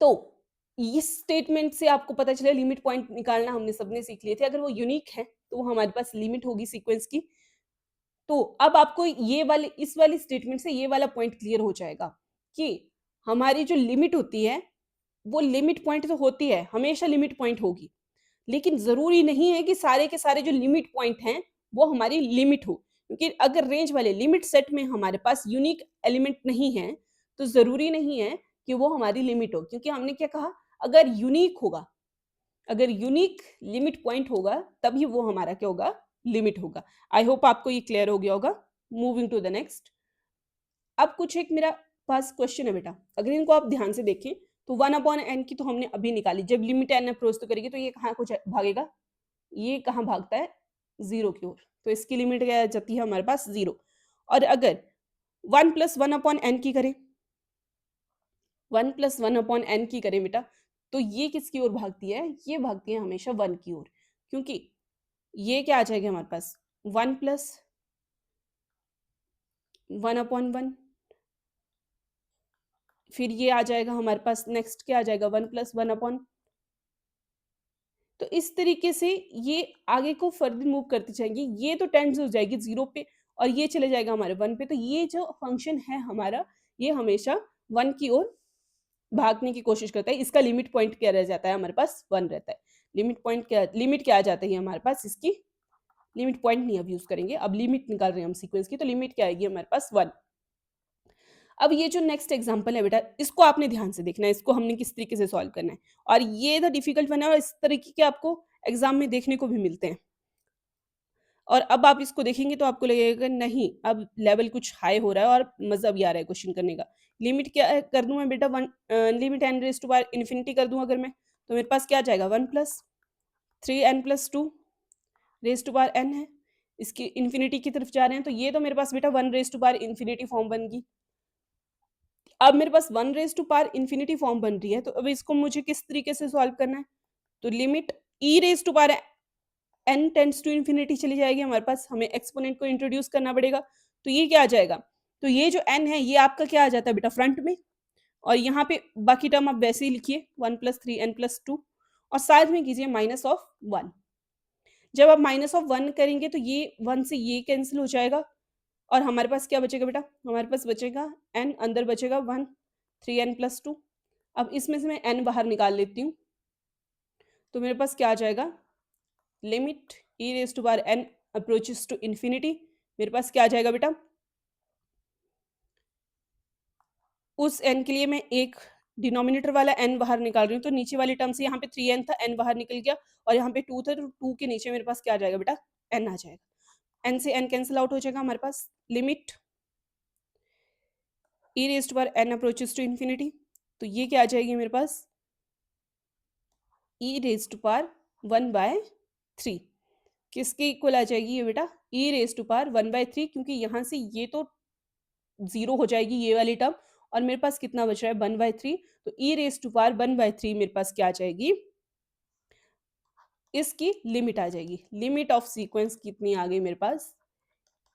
तो इस स्टेटमेंट से आपको पता चला लिमिट पॉइंट निकालना हमने सबने सीख लिए थे, अगर वो यूनिक है तो वो हमारे पास लिमिट होगी सीक्वेंस की। तो अब आपको ये वाले इस वाली स्टेटमेंट से ये वाला पॉइंट क्लियर हो जाएगा कि हमारी जो लिमिट होती है वो लिमिट पॉइंट तो होती है, हमेशा लिमिट पॉइंट होगी, लेकिन जरूरी नहीं है कि सारे के सारे जो लिमिट पॉइंट हैं वो हमारी लिमिट हो, क्योंकि अगर रेंज वाले लिमिट सेट में हमारे पास यूनिक एलिमेंट नहीं है तो जरूरी नहीं है कि वो हमारी लिमिट हो, क्योंकि हमने क्या कहा, अगर यूनिक होगा, अगर यूनिक लिमिट पॉइंट होगा तभी वो हमारा क्या होगा, लिमिट होगा। आई होप आपको ये क्लियर हो गया होगा। Moving to the next. अब कुछ एक मेरा पास क्वेश्चन है बेटा, अगर इनको आप ध्यान से देखें तो 1/n की तो हमने अभी निकाली, जब लिमिट n अप्रोच तो करेगी तो ये कहाँ कुछ भागेगा, ये कहाँ भागता है, 0 की ओर, तो इसकी लिमिट क्या आ जाती है हमारे पास 0। और अगर 1 + 1/n की करें, 1 + 1/n की करें बेटा, तो ये किसकी ओर भागती है, ये भागती है हमेशा 1 की ओर, क्योंकि ये क्या आ जाएगा हमारे पास 1 + 1/1, फिर ये आ जाएगा हमारे पास, नेक्स्ट क्या आ जाएगा 1 + 1/, तो इस तरीके से ये आगे को फर्दर मूव करती जाएंगी, ये तो टेंड्स हो जाएगी 0 पे, और ये चले जाएगा हमारे 1 पे, तो ये जो फंक्शन है हमारा, ये हमेशा 1 की ओर भागने की कोशिश करता है। इसका लिमिट पॉइंट क्या रह जाता है, हमारे पास 1 रहता है। लिमिट क्या आ जाती है हमारे पास, इसकी लिमिट पॉइंट नहीं अब यूज करेंगे, अब लिमिट निकाल रहे हैं हम सीक्वेंस की, तो लिमिट क्या आएगी हमारे पास 1। अब ये जो नेक्स्ट एग्जांपल है बेटा, इसको आपने ध्यान से देखना है, इसको हमने किस तरीके से सॉल्व करना है, और ये तो डिफिकल्ट बना है और इस तरीके के आपको एग्जाम में देखने को भी मिलते हैं। और अब आप इसको देखेंगे तो आपको लगेगा नहीं, अब लेवल कुछ हाई हो रहा है और मजा भी आ रहा है क्वेश्चन करने का। लिमिट क्या कर दूं मैं बेटा, limit n raise to power infinity कर दूं अगर मैं, तो मेरे पास क्या जाएगा 1 plus 3n+2 raise to power n है, इसकी इन्फिनिटी की तरफ जा रहे हैं, तो ये तो मेरे पास बेटा 1 raise to power infinity form बन गई। अब मेरे पास 1 raise to power infinity form बन रही है, तो अब इसको मुझे किस तरीके से सॉल्व करना है, तो limit e raise to power n tends to infinity चली जाएगी हमारे पास, हमें एक्सपोनेंट को इंट्रोड्यूस करना पड़ेगा, तो ये क्या आ जाएगा, तो ये जो n है ये आपका क्या आ जाता है बेटा फ्रंट में, और यहाँ पे बाकी टर्म आप वैसे ही लिखिए 1 + 3n+2 और साथ में कीजिए -1। जब आप -1 करेंगे तो ये 1 से ये कैंसिल हो जाएगा और हमारे पास क्या बचेगा बेटा, हमारे पास बचेगा n, अंदर बचेगा 1 3n+2। अब इसमें से मैं n बाहर निकाल लेती हूँ, तो मेरे पास क्या आ जाएगा, limit e raise to power n approaches to infinity, मेरे पास क्या आ जाएगा बेटा, उस n के लिए मैं एक डिनोमिनेटर वाला n बाहर निकाल रही हूँ, तो नीचे वाली टर्म से यहाँ पे 3n था, n बाहर निकल गया और यहाँ पे 2 था, तो 2 के नीचे मेरे पास क्या आ जाएगा बेटा, n आ जाएगा, n से n कैंसिल आउट हो जाएगा हमारे पास, limit e raise to power n approaches to infinity, तो ये क्या आ जाएगी मेरे पास, e रेज टू पावर 1/3 किसके इक्वल आ जाएगी ये बेटा, e रेज टू पावर 1/3, क्योंकि यहाँ से ये तो 0 हो जाएगी ये वाली टर्म, और मेरे पास कितना बच रहा है 1/3, तो e रेज टू पावर 1/3 मेरे पास क्या आ जाएगी, इसकी लिमिट आ जाएगी, लिमिट ऑफ सीक्वेंस कितनी आ गई मेरे पास,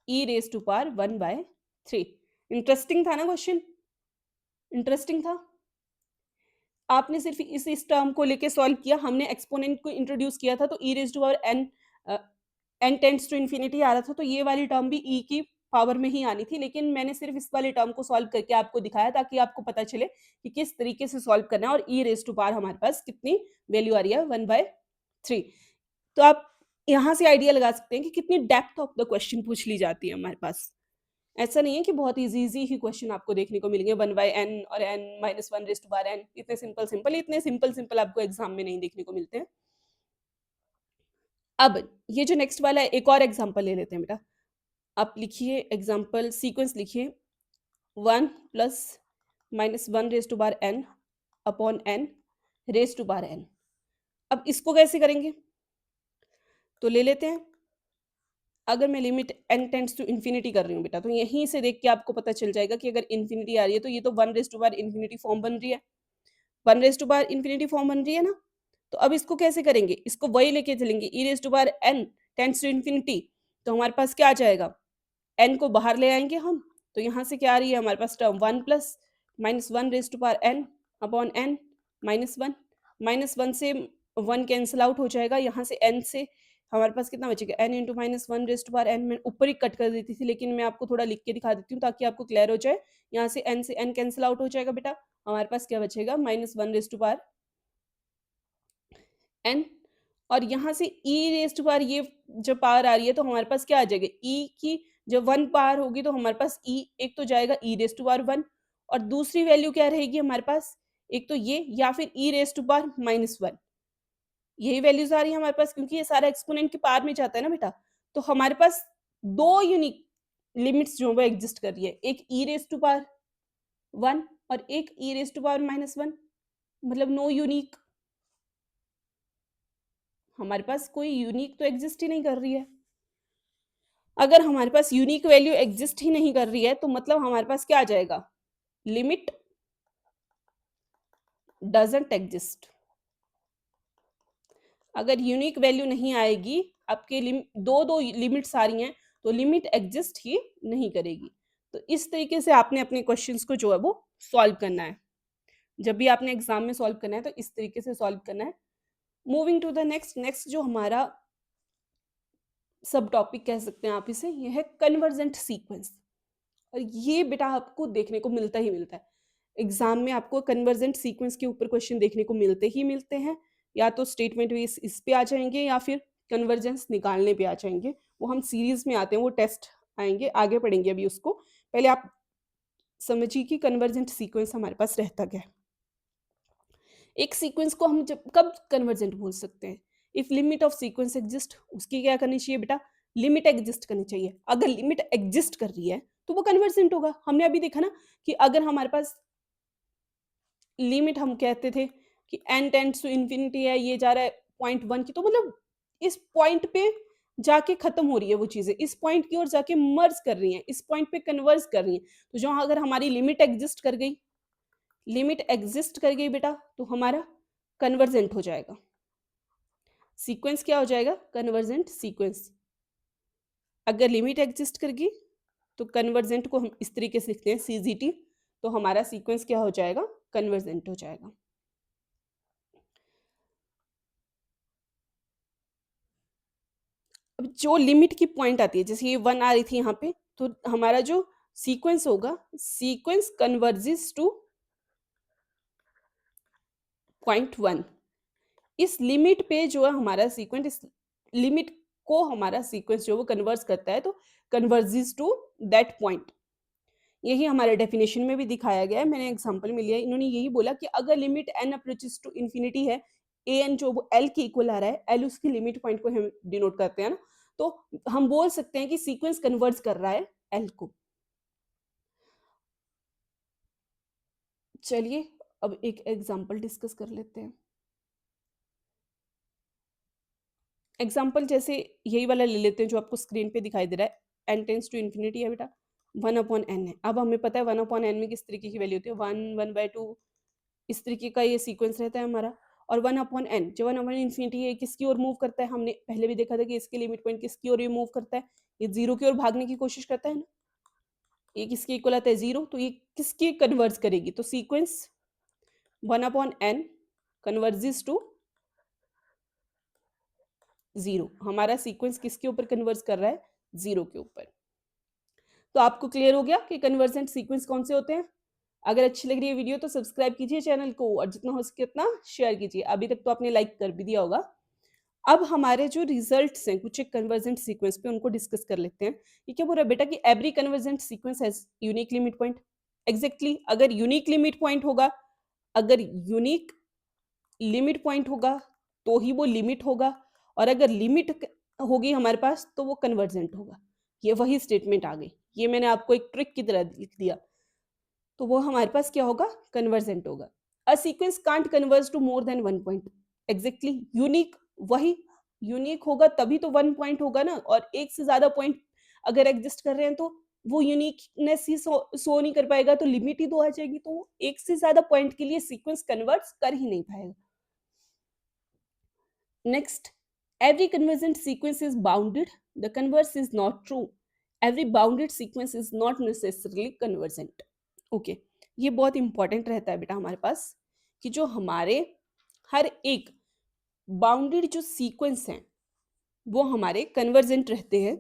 e raise to power 1/3। Interesting था ना क्वेश्चन, इंटरेस्टिंग था। आपने सिर्फ इस टर्म को लेके सॉल्व किया, हमने एक्सपोनेंट को इंट्रोड्यूस किया था, तो e raise to power n tends to infinity आ रहा था, तो ये वाली टर्म भी e की पावर में ही आनी थी, लेकिन मैंने सिर्फ इस वाले टर्म को सॉल्व करके आपको दिखाया ताकि आपको पता चले कि किस तरीके से सॉल्व करना है, और e रेज टू पावर हमारे पास कितनी वैल्यू आ रही है 1/3। तो आप यहाँ से आइडिया लगा सकते हैं कि कितनी डेप्थ ऑफ द क्वेश्चन पूछ ली जाती है हमारे पास। ऐसा नहीं है कि बहुत इजी ही क्वेश्चन आपको देखने को मिलेंगे 1/n और n -1 raise to power n, इतने सिंपल आपको एग्जाम में नहीं देखने को मिलते हैं। अब ये जो नेक्स्ट वाला है, एक और एग्जांपल ले लेते हैं बेटा। आप लिखिए एग्जांपल, सीक्वेंस लिखिए 1 + -1 raise to power n upon n raise to power n। अब इसको कैसे करेंगे, तो ले लेते हैं, अगर मैं limit n tends to infinity कर रही हूँ बेटा, तो यहीं से देख के आपको पता चल जाएगा कि अगर इन्फिनिटी आ रही है तो ये तो 1 raise to power infinity form बन रही है, 1 raise to power infinity form बन रही है ना। तो अब इसको कैसे करेंगे, इसको वही लेके चलेंगे, e raise to power n tends to infinity, तो हमारे पास क्या आ जाएगा, n को बाहर ले आएंगे हम, तो यहाँ से क्या आ रही है हमारे पास term 1 + -1 raise to power n upon n -1 से 1 कैंसिल आउट हो जाएगा, यहाँ से n से हमारे पास कितना बचेगा, n × -1 raise to power n, मैं ऊपर ही कट कर देती थी, लेकिन मैं आपको थोड़ा लिख के दिखा देती हूँ ताकि आपको क्लियर हो जाए। यहाँ से n कैंसिल आउट हो जाएगा बेटा, हमारे पास क्या बचेगा -1 रेज़ टू पावर n, और यहाँ से e रेज़ टू पावर ये जो पावर आ रही है तो हमारे पास क्या आ जाएगा, e की जब 1 पावर होगी तो हमारे पास e एक तो जाएगा e रेज़ टू पावर 1, और दूसरी वैल्यू क्या रहेगी हमारे पास, एक तो ये या फिर e रेज़ टू पावर -1, यही वैल्यूज आ रही है हमारे पास, क्योंकि ये सारा एक्सपोनेंट के पावर में जाता है ना बेटा। तो हमारे पास 2 यूनिक लिमिट्स जो वो एग्जिस्ट कर रही है, एक e रेज़ टू पावर 1 और एक e रेज़ टू पावर -1, मतलब नो यूनिक, हमारे पास कोई यूनिक तो एग्जिस्ट ही नहीं कर रही है। अगर हमारे पास यूनिक वैल्यू एग्जिस्ट ही नहीं कर रही है तो मतलब हमारे पास क्या आ जाएगा, लिमिट डजंट एग्जिस्ट। अगर यूनिक वैल्यू नहीं आएगी, आपके दो लिमिट्स आ रही हैं, तो लिमिट एग्जिस्ट ही नहीं करेगी। तो इस तरीके से आपने अपने क्वेश्चंस को जो है वो सॉल्व करना है। जब भी आपने एग्जाम में सॉल्व करना है तो इस तरीके से सॉल्व करना है। मूविंग टू द नेक्स्ट जो हमारा सब टॉपिक कह सकते हैं आप इसे, ये है कन्वर्जेंट सीक्वेंस। और ये बेटा आपको देखने को मिलता ही मिलता है एग्जाम में, आपको कन्वर्जेंट सीक्वेंस के ऊपर क्वेश्चन देखने को मिलते ही मिलते हैं। या तो स्टेटमेंट बेस इस पे आ जाएंगे या फिर कन्वर्जेंस निकालने पे आ जाएंगे। वो हम सीरीज में आते हैं, वो टेस्ट आएंगे, आगे पढ़ेंगे अभी उसको। पहले आप समझिए कि कन्वर्जेंट सीक्वेंस हमारे पास रहता क्या है। एक सीक्वेंस को हम जब कब कन्वर्जेंट बोल सकते हैं, if limit of sequence exist, उसकी क्या करनी चाहिए बेटा, लिमिट एग्जिस्ट करनी चाहिए। अगर लिमिट एग्जिस्ट कर रही है तो वो कन्वर्जेंट होगा। हमने अभी देखा ना कि अगर हमारे पास लिमिट हम कहते थे कि n टेंड्स टू इन्फिनिटी है, ये जा रहा है 0.1 की, तो मतलब इस पॉइंट पे जाके खत्म हो रही है वो चीजें, इस पॉइंट की ओर जाके मर्ज कर रही हैं, इस पॉइंट पे कन्वर्ज कर रही हैं। तो जो अगर हमारी लिमिट एग्जिस्ट कर गई, लिमिट एग्जिस्ट कर गई बेटा, तो हमारा कन्वर्जेंट हो जाएगा। सीक्वेंस क्या हो जाएगा, कन्वर्जेंट सीक्वेंस। अगर लिमिट एग्जिस्ट कर गई तो कन्वर्जेंट को हम इस तरीके से लिखते हैं CGT, तो हमारा सीक्वेंस क्या हो जाएगा, कन्वर्जेंट हो जाएगा। अब जो लिमिट की पॉइंट आती है, जैसे ये 1 आ रही थी यहाँ पे, तो हमारा जो सीक्वेंस होगा, सीक्वेंस कन्वर्जेस टू 0.1। इस लिमिट पे जो है हमारा सीक्वेंस, इस लिमिट को हमारा सीक्वेंस जो वो कन्वर्ज करता है, तो कन्वर्जेस टू दैट पॉइंट। यही हमारे डेफिनेशन में भी दिखाया गया है, मैंने एग्जांपल में लिया है। इन्होंने यही बोला कि अगर limit n approaches to infinity है, an जो वो l के इक्वल आ रहा है, l उसकी लिमिट पॉइंट को हम डिनोट करते हैं ना, तो हम बोल सकते हैं कि सीक्वेंस कन्वर्ज कर रहा है l को। चलिए अब एक एग्जांपल डिस्कस कर लेते हैं। एग्जाम्पल जैसे यही वाला ले लेते हैं जो आपको स्क्रीन पे दिखाई दे रहा है, n टेंस टू इन्फिनिटी है बेटा, 1/n है। अब हमें पता है 1/n में किस तरीके की वैल्यू होती है, 1, 1/2, इस तरीके का ये सीक्वेंस रहता है हमारा। और 1/n जो 1/n इन्फिनिटी है, किसकी ओर मूव करता है, हमने पहले भी देखा था कि इसके लिमिट पॉइंट किसकी ओर ये मूव करता है, ये 0 की ओर भागने की कोशिश करता है ना। ये किसके इक्वल आता है, 0, तो ये किसकी कन्वर्ज करेगी, तो सीक्वेंस 1/n कन्वर्जेस टू 0। हमारा सीक्वेंस किसके ऊपर कन्वर्ज कर रहा है, 0 के ऊपर। तो आपको क्लियर हो गया कि कन्वर्जेंट सीक्वेंस कौन से होते हैं। अगर अच्छी लग रही है वीडियो तो सब्सक्राइब कीजिए चैनल को, और जितना हो सके उतना शेयर कीजिए। अभी तक तो आपने लाइक कर भी दिया होगा। अब हमारे जो रिजल्ट्स हैं कुछ एक कन्वर्जेंट सीक्वेंस पे, उनको डिस्कस कर लेते हैं। ये क्या बोल रहा है बेटा कि every convergent sequence has unique limit point. Exactly, अगर यूनिक लिमिट पॉइंट होगा, अगर यूनिक लिमिट पॉइंट होगा तो ही वो लिमिट होगा, और अगर लिमिट होगी हमारे पास तो वो कन्वर्जेंट होगा। ये वही स्टेटमेंट आ गई, ये मैंने आपको एक ट्रिक की तरह लिख दिया, तो वो हमारे पास क्या होगा, कन्वर्जेंट होगा। A sequence can't converge to more than 1 point. Exactly, unique, वही यूनिक होगा तभी तो 1 पॉइंट होगा ना, और एक से ज्यादा पॉइंट अगर एग्जिस्ट कर रहे हैं तो वो यूनिकनेस ही शो नहीं कर पाएगा, तो लिमिट ही तो आ जाएगी, तो एक से ज्यादा पॉइंट के लिए सीक्वेंस कन्वर्ट कर ही नहीं पाएगा। Next, every convergent sequence is bounded. The converse is not true. Every bounded sequence is not necessarily convergent. Okay, ये बहुत इंपॉर्टेंट रहता है बेटा हमारे पास, कि जो हमारे हर एक बाउंडेड जो सीक्वेंस हैं वो हमारे कन्वर्जेंट रहते हैं।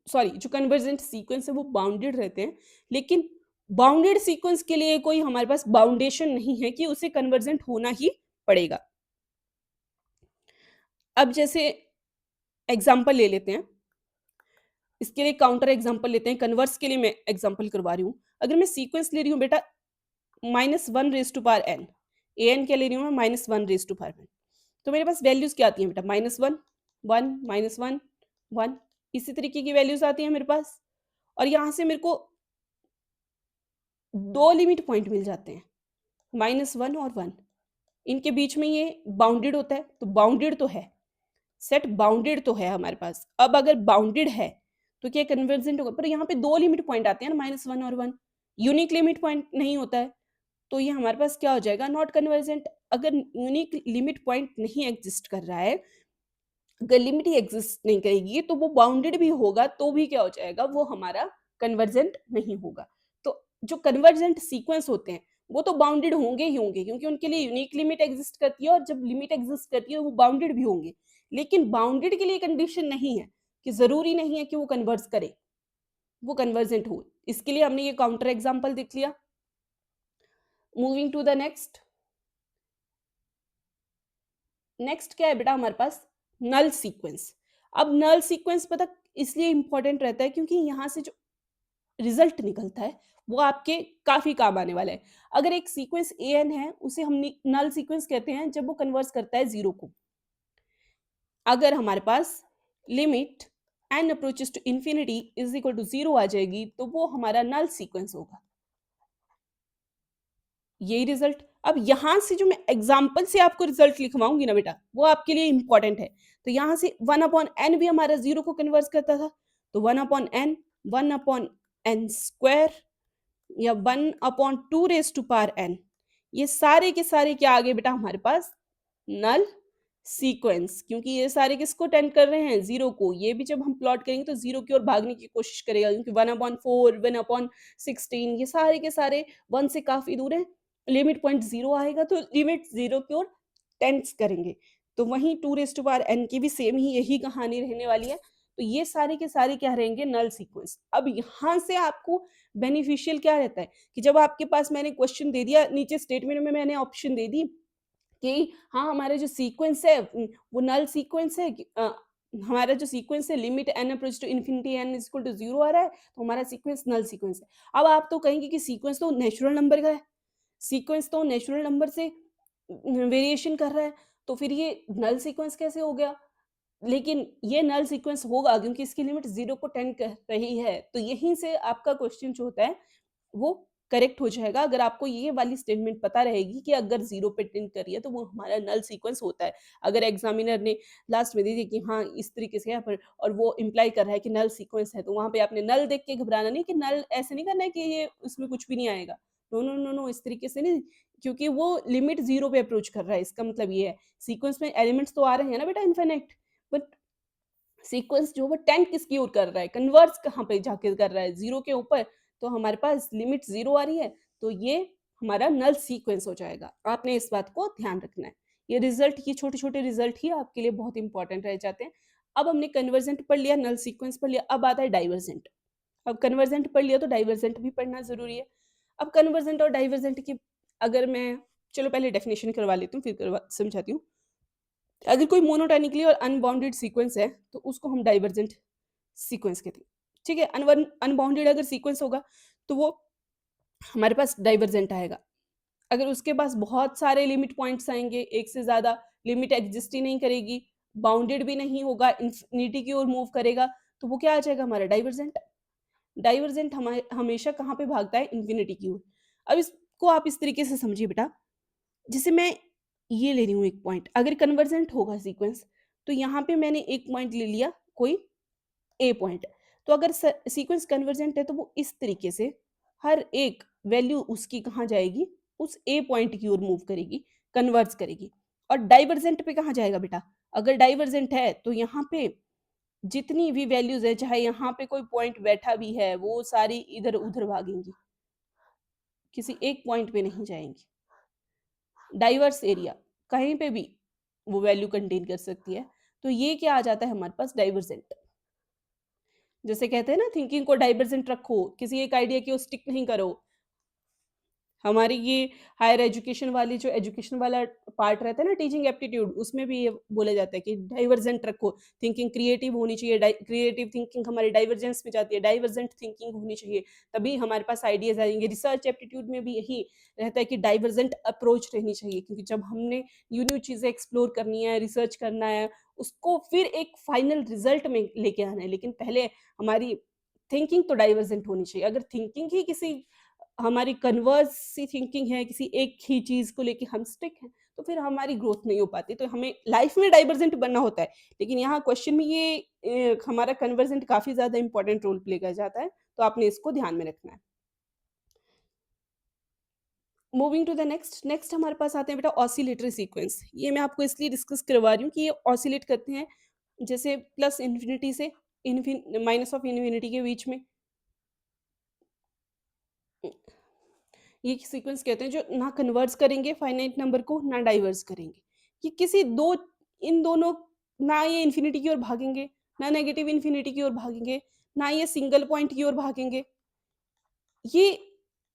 सॉरी, जो कन्वर्जेंट सीक्वेंस है वो बाउंडेड रहते हैं, लेकिन बाउंडेड सीक्वेंस के लिए कोई हमारे पास बाउंडेशन नहीं है कि उसे कन्वर्जेंट होना ही पड़ेगा। अब जैसे एग्जाम्पल ले लेते हैं, इसके लिए काउंटर एग्जाम्पल लेते हैं, कन्वर्स के लिए मैं एग्जाम्पल करवा रही हूँ। अगर मैं सीक्वेंस ले रही हूँ बेटा -1⁻n, an क्या ले रही हूँ मैं, -1⁻n, तो मेरे पास वैल्यूज क्या आती है बेटा, -1, 1, -1, 1, इसी तरीके की वैल्यूज आती है मेरे पास। और यहाँ से मेरे को दो लिमिट पॉइंट मिल जाते हैं, -1 और 1, इनके बीच में ये बाउंडेड होता है, तो बाउंडेड तो है, सेट बाउंडेड तो है हमारे पास। अब अगर बाउंडेड है तो क्या कन्वर्जेंट होगा, पर यहाँ पे दो लिमिट पॉइंट आते हैं ना, -1 और 1, यूनिक लिमिट पॉइंट नहीं होता है, तो ये हमारे पास क्या हो जाएगा, नॉट कन्वर्जेंट। अगर यूनिक लिमिट पॉइंट नहीं एग्जिस्ट कर रहा है, अगर लिमिट ही एग्जिस्ट नहीं करेगी, तो वो बाउंडेड भी होगा तो भी क्या हो जाएगा, वो हमारा कन्वर्जेंट नहीं होगा। तो जो कन्वर्जेंट सीक्वेंस होते हैं वो तो बाउंडेड होंगे ही होंगे, क्योंकि उनके लिए यूनिक लिमिट एग्जिस्ट करती है, और जब लिमिट एग्जिस्ट करती है वो बाउंडेड भी होंगे। लेकिन बाउंडेड के लिए कंडीशन नहीं है कि ज़रूरी नहीं है कि वो कन्वर्ज करे, वो कन्वर्जेंट हो। इसके लिए हमने ये काउंटर एग्जांपल देख लिया। Moving to the next. Next क्या है बेटा हमारे पास? नल सीक्वेंस। अब नल सीक्वेंस पता इसलिए इंपॉर्टेंट रहता है क्योंकि यहाँ से जो रिजल्ट निकलता है वो आपके काफी काम आने वाला है। अगर एक सीक्वेंस एन है उसे हम नल सीक्वेंस कहते हैं जब वो कन्वर्स करता है जीरो को। अगर हमारे पास limit n approaches to infinity is equal to zero आ जाएगी तो वो हमारा नल सीक्वेंस होगा। यही रिजल्ट। अब यहां से जो मैं एग्जाम्पल से आपको रिजल्ट लिखवाऊंगी ना बेटा वो आपके लिए इंपॉर्टेंट है। तो यहां से वन अपॉन एन भी हमारा जीरो को कन्वर्स करता था, तो वन अपॉन एन स्क्वायर या one upon two raise to power n, ये सारे के सारे क्या आ गए बेटा हमारे पास? नल सीक्वेंस। क्योंकि ये सारे किसको टेंड कर रहे हैं? जीरो को। ये भी जब हम प्लॉट करेंगे तो जीरो की ओर भागने की कोशिश करेगा, क्योंकि one upon four, one upon 16 ये सारे के सारे वन से काफी दूर है। लिमिट पॉइंट जीरो आएगा तो लिमिट जीरो की ओर टेंड्स करेंगे। तो वहीं two raise to power n की भी सेम ही यही कहानी रहने वाली है। तो ये सारे के सारे क्या रहेंगे? नल सीक्वेंस। अब यहाँ से आपको बेनिफिशियल क्या रहता है कि जब आपके पास मैंने क्वेश्चन दे दिया, नीचे स्टेटमेंट में मैंने ऑप्शन दे दी कि हाँ हमारे जो सीक्वेंस है वो नल सीक्वेंस है हमारा जो सीक्वेंस है limit n approach to infinity n is equal to zero आ रहा है, तो हमारा सीक्वेंस नल सीक्वेंस है। अब आप तो कहेंगे कि सीक्वेंस तो नेचुरल नंबर का है, सीक्वेंस तो नेचुरल नंबर से वेरिएशन कर रहा है, तो फिर ये नल सीक्वेंस कैसे हो गया? लेकिन ये नल सीक्वेंस होगा क्योंकि इसकी लिमिट जीरो को टेंड कर रही है। तो यहीं से आपका क्वेश्चन जो होता है वो करेक्ट हो जाएगा, अगर आपको ये वाली स्टेटमेंट पता रहेगी कि अगर जीरो पे टेंड कर रही है तो वो हमारा नल सीक्वेंस होता है। अगर एग्जामिनर ने लास्ट में दे दी कि हाँ इस तरीके से है पर, और वो इम्प्लाई कर रहा है कि नल सीक्वेंस है, तो वहां पे आपने नल देख के घबराना नहीं कि नल ऐसे नहीं करना है कि ये उसमें कुछ भी नहीं आएगा। नो नो नो नो, इस तरीके से नहीं, क्योंकि वो लिमिट जीरो पे अप्रोच कर रहा है। इसका मतलब ये है सीक्वेंस में एलिमेंट्स तो आ रहे हैं ना बेटा इनफिनिट, बट सीक्वेंस जो वो टेंड किसकी ओर कर रहा है, कन्वर्स कहाँ पे जाके कर रहा है? जीरो के ऊपर। तो हमारे पास लिमिट जीरो आ रही है, तो ये हमारा नल सीक्वेंस हो जाएगा। आपने इस बात को ध्यान रखना है। ये रिजल्ट, ये छोटे छोटे रिजल्ट ही आपके लिए बहुत इंपॉर्टेंट रह जाते हैं। अब हमने कन्वर्जेंट पढ़ लिया, नल सीक्वेंस पढ़ लिया, अब आता है डाइवर्जेंट। अब कन्वर्जेंट पढ़ लिया तो डाइवर्जेंट भी पढ़ना जरूरी है। अब कन्वर्जेंट और डाइवर्जेंट की अगर मैं, चलो पहले डेफिनेशन करवा लेती हूँ फिर समझाती हूँ। अगर कोई मोनोटोनिकली और अनबाउंडेड सीक्वेंस है तो उसको हम डाइवर्जेंट सीक्वेंस कहते हैं। ठीक है, अनबाउंडेड अगर सीक्वेंस होगा तो वो हमारे पास डाइवर्जेंट आएगा। अगर उसके पास बहुत सारे लिमिट पॉइंट्स आएंगे, एक से ज्यादा लिमिट एग्जिस्ट ही नहीं करेगी, बाउंडेड भी नहीं होगा, इंफिनिटी की ओर मूव करेगा, तो वो क्या आ जाएगा? हमारा डाइवर्जेंट। डाइवर्जेंट हमारे हमेशा कहाँ पे भागता है? इंफिनिटी की ओर। अब इसको आप इस तरीके से समझिए बेटा, जैसे मैं ये ले रही हूँ एक पॉइंट, अगर कन्वर्जेंट होगा सीक्वेंस तो यहाँ पे मैंने एक पॉइंट ले लिया कोई ए पॉइंट, तो अगर सीक्वेंस कन्वर्जेंट है तो वो इस तरीके से हर एक वैल्यू उसकी कहाँ जाएगी? उस ए पॉइंट की ओर मूव करेगी, कन्वर्ज करेगी। और डाइवर्जेंट पे कहाँ जाएगा बेटा? अगर डाइवर्जेंट है तो यहाँ पे जितनी भी वैल्यूज है, चाहे यहाँ पे कोई पॉइंट बैठा भी है, वो सारी इधर उधर भागेंगी, किसी एक पॉइंट पे नहीं जाएंगी। डाइवर्स एरिया, कहीं पे भी वो वैल्यू कंटेन कर सकती है। तो ये क्या आ जाता है हमारे पास? डाइवर्जेंट। जैसे कहते हैं ना, थिंकिंग को डाइवर्जेंट रखो, किसी एक आइडिया की स्टिक नहीं करो। हमारी ये हायर एजुकेशन वाली जो एजुकेशन वाला पार्ट रहता है ना, टीचिंग एप्टीट्यूड, उसमें भी ये बोला जाता है कि डाइवर्जेंट रखो, थिंकिंग क्रिएटिव होनी चाहिए, क्रिएटिव थिंकिंग हमारी डाइवर्जेंस में जाती है, डाइवर्जेंट थिंकिंग होनी चाहिए, तभी हमारे पास आइडियाज आएंगे। रिसर्च एप्टीट्यूड में भी यही रहता है कि डाइवर्जेंट अप्रोच रहनी चाहिए, क्योंकि जब हमने न्यू न्यू चीज़ें एक्सप्लोर करनी है, रिसर्च करना है, उसको फिर एक फाइनल रिजल्ट में लेके आना है, लेकिन पहले हमारी थिंकिंग तो डाइवर्जेंट होनी चाहिए। अगर थिंकिंग ही किसी हमारी कन्वर्स सी थिंकिंग है, किसी एक ही चीज को लेके हम स्टिक हैं, तो फिर हमारी ग्रोथ नहीं हो पाती। तो हमें लाइफ में डाइवर्जेंट बनना होता है, लेकिन यहाँ क्वेश्चन में ये हमारा कन्वर्जेंट काफी ज्यादा इंपॉर्टेंट रोल प्ले कर जाता है, तो आपने इसको ध्यान में रखना है। Moving to the next. Next हमारे पास आते हैं बेटा ऑसिलेटरी सीक्वेंस। ये मैं आपको इसलिए डिस्कस करवा रही हूँ कि ये ऑसिलेट करते हैं जैसे प्लस इन्फिनिटी से माइनस ऑफ इन्फिनिटी के बीच में। ये सीक्वेंस कहते हैं जो ना कन्वर्ज करेंगे फाइनाइट नंबर को, ना डाइवर्स करेंगे। ये किसी दो इन दोनों ना ये इन्फिनिटी की ओर भागेंगे, ना नेगेटिव इन्फिनिटी की ओर भागेंगे, ना ये सिंगल पॉइंट की ओर भागेंगे। ये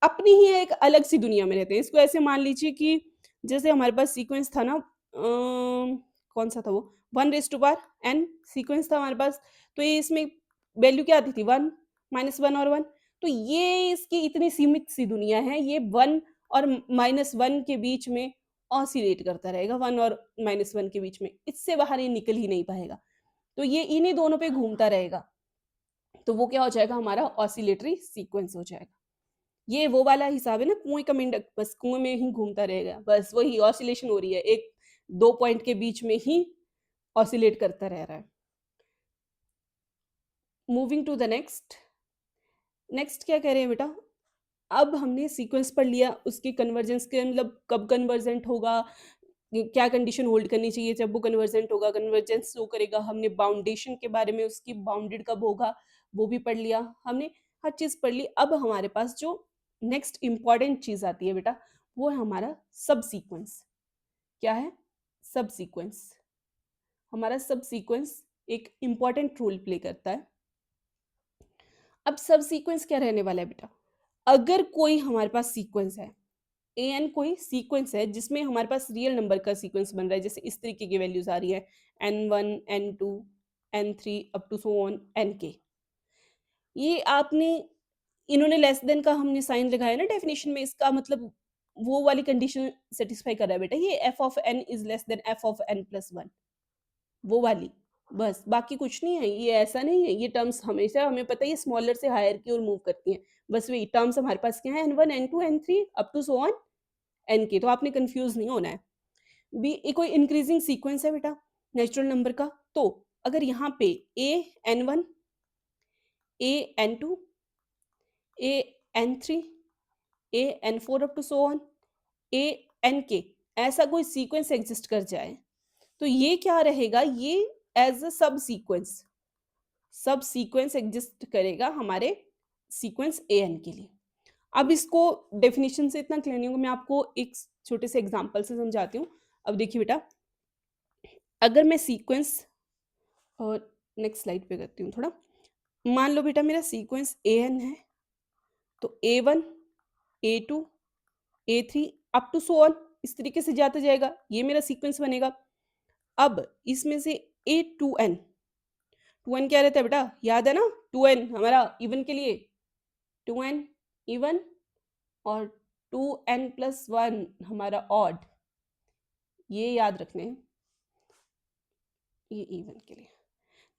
अपनी ही एक अलग सी दुनिया में रहते हैं। इसको ऐसे मान लीजिए कि जैसे हमारे पास सीक्वेंस था ना कौन-सा था वो? 1 raise to power n sequence था हमारे पास। तो ये इसमें वैल्यू क्या आती थी 1, -1 और 1। तो ये इसकी इतनी सीमित सी दुनिया है, ये 1 और -1 के बीच में ऑसिलेट करता रहेगा, 1 और -1 के बीच में। इससे बाहर ये निकल ही नहीं पाएगा। तो ये इन्हीं दोनों पे घूमता रहेगा। तो वो क्या हो जाएगा हमारा ऑसिलेटरी सीक्वेंस हो जाएगा। ये वो वाला हिसाब है ना कुएँ का मेंढक, बस कुएँ में ही घूमता रहेगा, बस वही ऑसिलेशन हो रही है, एक 2 पॉइंट के बीच में ही ऑसिलेट करता रह रहा है। Moving to the next, next क्या कह रहे हैं बेटा? अब हमने सीक्वेंस पढ़ लिया, उसके कन्वर्जेंस के मतलब कब कन्वर्जेंट होगा, क्या कंडीशन होल्ड करनी चाहिए जब वो कन्वर्जेंट होगा, कन्वर्जेंस शो करेगा। हमने बाउंडेशन के बारे में, उसकी बाउंडेड कब होगा, वो भी पढ़ लिया। हमने हर चीज़ पढ़ ली। अब हमारे पास जो नेक्स्ट इम्पॉर्टेंट चीज़ आती है बेटा, वो है हमारा सब सीक्वेंस। क्या है? सब सीक्वेंस। हमारा सब सीक्वेंस एक इम्पॉर्टेंट रोल प्ले करता है। अब सब सीक्वेंस क्या रहने वाला है बेटा? अगर कोई हमारे पास सीक्वेंस है, एन कोई सीक्वेंस है जिसमें हमारे पास रियल नंबर का सीक्वेंस बन रहा है, जैसे इस तरीके की वैल्यूज आ रही है n1 n2 n3 up to so on nk। ये आपने इन्होंने लेस देन का हमने साइन लगाया ना डेफिनेशन में, इसका मतलब वो वाली कंडीशन सेटिस्फाई कर रहा है बेटा। ये f of n is less then f of n plus 1, वो वाली, बस बाकी कुछ नहीं है। ये ऐसा नहीं है, ये टर्म्स हमेशा हमें पता है ये स्मॉलर से हायर की ओर मूव करती हैं। बस वही टर्म्स हमारे पास क्या है, n1 n2 n3 up to so on nk। तो आपने कंफ्यूज नहीं होना है। बी ये कोई इंक्रीजिंग सीक्वेंस है बेटा नेचुरल नंबर का। तो अगर यहाँ पे a n1 a n2 a n3 a n4 up to so on a nk ऐसा कोई सीक्वेंस एग्जिस्ट कर जाए, तो ये क्या रहेगा, ये एज अ सब सीक्वेंस एग्जिस्ट करेगा हमारे सीक्वेंस an के लिए। अब इसको डेफिनेशन से इतना क्लियर नहीं होगा, मैं आपको एक छोटे से एग्जांपल से समझाती हूँ। अब देखिए बेटा, अगर मैं सीक्वेंस और नेक्स्ट स्लाइड पे करती हूँ थोड़ा। मान लो बेटा मेरा सीक्वेंस an है, तो a1 a2 a3 up to so on इस तरीके से जाता जाएगा, ये मेरा सीक्वेंस बनेगा। अब इसमें से a2n, 2n क्या रहता है बेटा, याद है ना? 2n हमारा इवन के लिए, 2n इवन और 2n प्लस 1 हमारा ऑड, ये याद रखने हैं, ये इवन के लिए।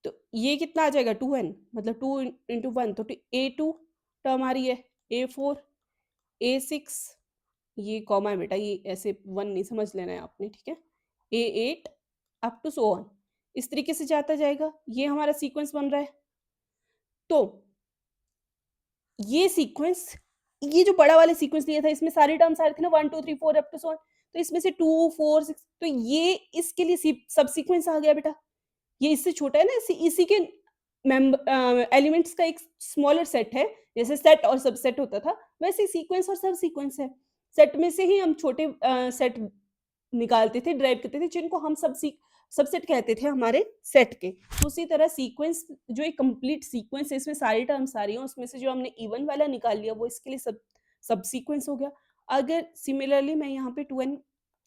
तो ये कितना आ जाएगा 2n, मतलब 2 इंटू 1, तो a2 टर्म आ रही है, a4 a6, ये कॉमा है बेटा, ये ऐसे 1 नहीं समझ लेना है आपने, ठीक है? a8 up to so on इस तरीके से जाता जाएगा, ये हमारा सीक्वेंस बन रहा है। तो ये सीक्वेंस, ये जो बड़ा वाला सीक्वेंस लिया था इसमें सारे टर्म्स आ रहे थे ना 1 2 3 4 अप टू सो ऑन, तो इसमें से 2 4 6, तो ये इसके लिए सब सीक्वेंस आ गया बेटा। ये इससे छोटा है ना, इसी के एलिमेंट्स का एक स्मॉलर सेट है, जैसे सेट और सबसेट होता था, वैसे सीक्वेंस और सब सीक्वेंस है। सेट में से ही हम छोटे सेट निकालते थे, ड्राइव करते थे, जिनको हम सबसेट कहते थे हमारे सेट के। तो उसी तरह सीक्वेंस जो एक कंप्लीट सीक्वेंस है, इसमें सारी टर्म्स आ रही हैं, उसमें से जो हमने इवन वाला निकाल लिया वो इसके लिए सब सीक्वेंस हो गया। अगर सिमिलरली मैं यहाँ पे 2n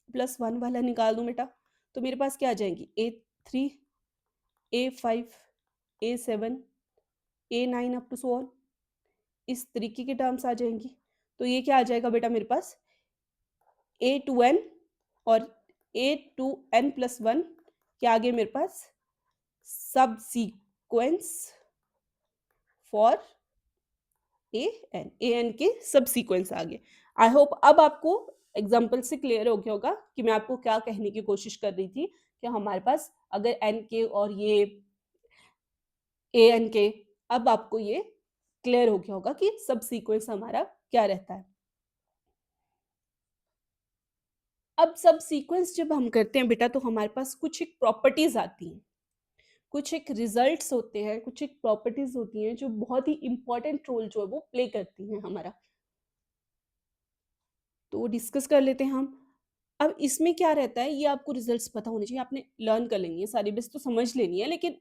प्लस 1 वाला निकाल दूं बेटा, तो मेरे पास क्या आ जाएंगी, a3 a5 a7 a9 up to so on, इस तरीके की टर्म्स आ जाएंगी। तो ये क्या आ जाएगा बेटा मेरे पास, a2n और a2n प्लस 1 क्या आ गया मेरे पास, सब सीक्वेंस फॉर an के सब सीक्वेंस आ गए। आई होप अब आपको एग्जाम्पल से क्लियर हो गया होगा कि मैं आपको क्या कहने की कोशिश कर रही थी, कि हमारे पास अगर n के और ये an के, अब आपको ये क्लियर हो गया होगा कि सब सीक्वेंस हमारा क्या रहता है। अब सब सीक्वेंस जब हम करते हैं बेटा, तो हमारे पास कुछ एक प्रॉपर्टीज आती हैं, कुछ एक रिजल्ट्स होते हैं, कुछ एक प्रॉपर्टीज होती हैं जो बहुत ही इंपॉर्टेंट रोल जो है वो प्ले करती हैं हमारा। तो वो डिस्कस कर लेते हैं हम। अब इसमें क्या रहता है, ये आपको रिजल्ट्स पता होने चाहिए, आपने लर्न कर लेनी है, सारी बेस तो समझ लेनी है, लेकिन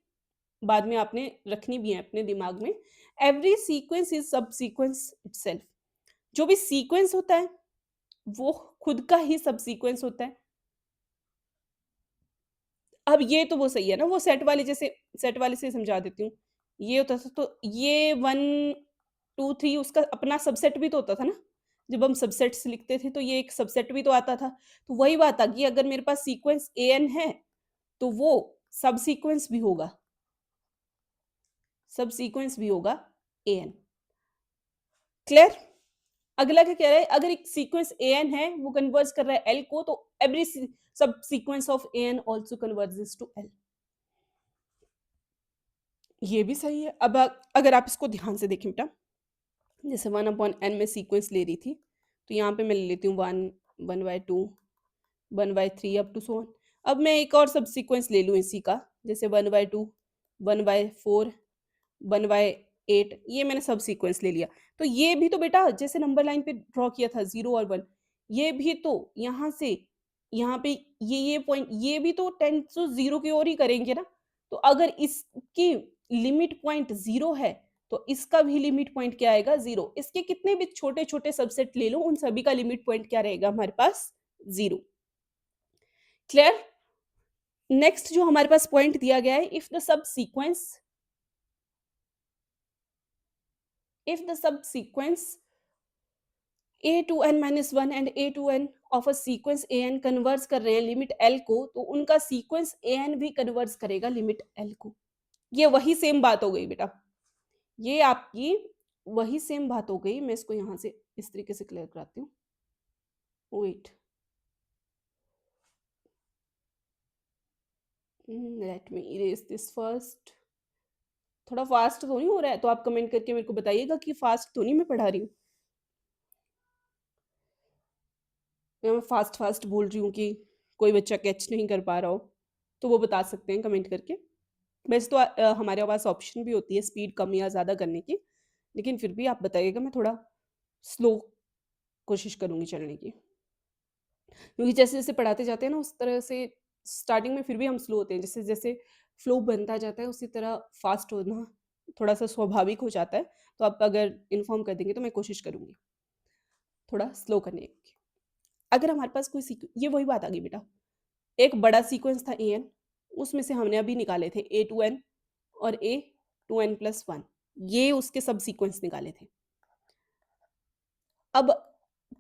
बाद में आपने रखनी भी है अपने दिमाग में। एवरी सीक्वेंस इज सब सीक्वेंस इटसेल्फ। जो भी सीक्वेंस होता है वो खुद का ही सब सीक्वेंस होता है। अब ये तो वो सही है ना, वो सेट वाले जैसे सेट वाले से समझा देती हूँ। ये होता था तो ये 1, 2, 3 उसका अपना सबसेट भी तो होता था ना। जब हम सबसेट्स लिखते थे तो ये एक सबसेट भी तो आता था। तो वही बात आ गई, अगर मेरे पास सीक्वेंस एन है तो वो सब सीक्वेंस भी होगा, सब सीक्वेंस भी होगा एन। क्लियर? अगला क्या कह रहा है, अगर एक सीक्वेंस एन है वो कन्वर्ज कर रहा है एल को, तो every subsequence of n also converges to l. ये भी सही है। अब अगर आप इसको ध्यान से देखें बेटा, जैसे 1/n में सीक्वेंस ले रही थी, तो यहाँ पे मैं ले लेती हूँ 1, 1/2, 1/3 अप टू सो ऑन। अब मैं एक और सब सीक्वेंस ले लूँ इसी का, जैसे 1/2, 1/4, 1/8, ये मैंने सब सीक्वेंस ले लिया। तो ये भी तो बेटा जैसे नंबर लाइन पे ड्रॉ किया था 0 और 1, ये भी तो यहाँ से यहाँ पे ये पॉइंट ये भी तो टेंड्स टू 0 की ओर ही करेंगे ना। तो अगर इसकी लिमिट पॉइंट 0 है, तो इसका भी लिमिट पॉइंट क्या आएगा? 0। इसके कितने भी छोटे-छोटे सबसेट ले लो, उन सभी का लिमिट पॉइंट क्या रहेगा हमारे पास? 0। क्लियर? नेक्स्ट जो हमारे पास पॉइंट दिया गया है, if the subsequence a to n minus 1 and a to n of a sequence an converse कर रहे हैं लिमिट l को, तो उनका सीक्वेंस an भी कन्वर्स करेगा लिमिट l को। ये वही सेम बात हो गई बेटा, ये आपकी वही सेम बात हो गई। मैं इसको यहाँ से इस तरीके से क्लियर कराती हूँ। Wait, let me erase this first. थोड़ा फास्ट तो नहीं हो रहा है? तो आप कमेंट करके मेरे को बताइएगा कि फास्ट तो नहीं मैं पढ़ा रही हूँ, या मैं फास्ट फास्ट बोल रही हूँ कि कोई बच्चा कैच नहीं कर पा रहा हो, तो वो बता सकते हैं कमेंट करके। वैसे तो हमारे पास ऑप्शन भी होती है स्पीड कम या ज़्यादा करने की, लेकिन फिर भी आप बताइएगा, मैं थोड़ा स्लो कोशिश करूँगी चलने की, क्योंकि जैसे-जैसे पढ़ाते जाते हैं ना, उस तरह से स्टार्टिंग में फिर भी हम स्लो होते हैं, जैसे-जैसे फ्लो बनता जाता है उसी तरह फास्ट होना थोड़ा-सा स्वाभाविक हो जाता है। तो आप अगर इन्फॉर्म कर देंगे तो मैं कोशिश करूँगी थोड़ा स्लो करने की। अगर हमारे पास कोई ये वही बात आ गई बेटा, एक बड़ा सीक्वेंस था एन, उसमें से हमने अभी निकाले थे ए टू एन और ए टू एन प्लस 1, ये उसके सब सीक्वेंस निकाले थे। अब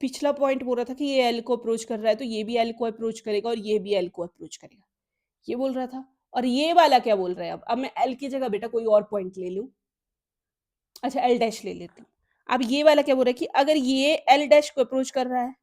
पिछला पॉइंट बोल रहा था कि ये एल को अप्रोच कर रहा है, तो ये भी एल को अप्रोच करेगा और ये भी एल को अप्रोच करेगा, ये बोल रहा था। और ये वाला क्या बोल रहा है? अब मैं एल की जगह बेटा कोई और पॉइंट ले लूं। अच्छा, एल डैश ले लेती हूँ। अब ये वाला क्या बोल रहा है कि अगर ये एल डैश को अप्रोच कर रहा है,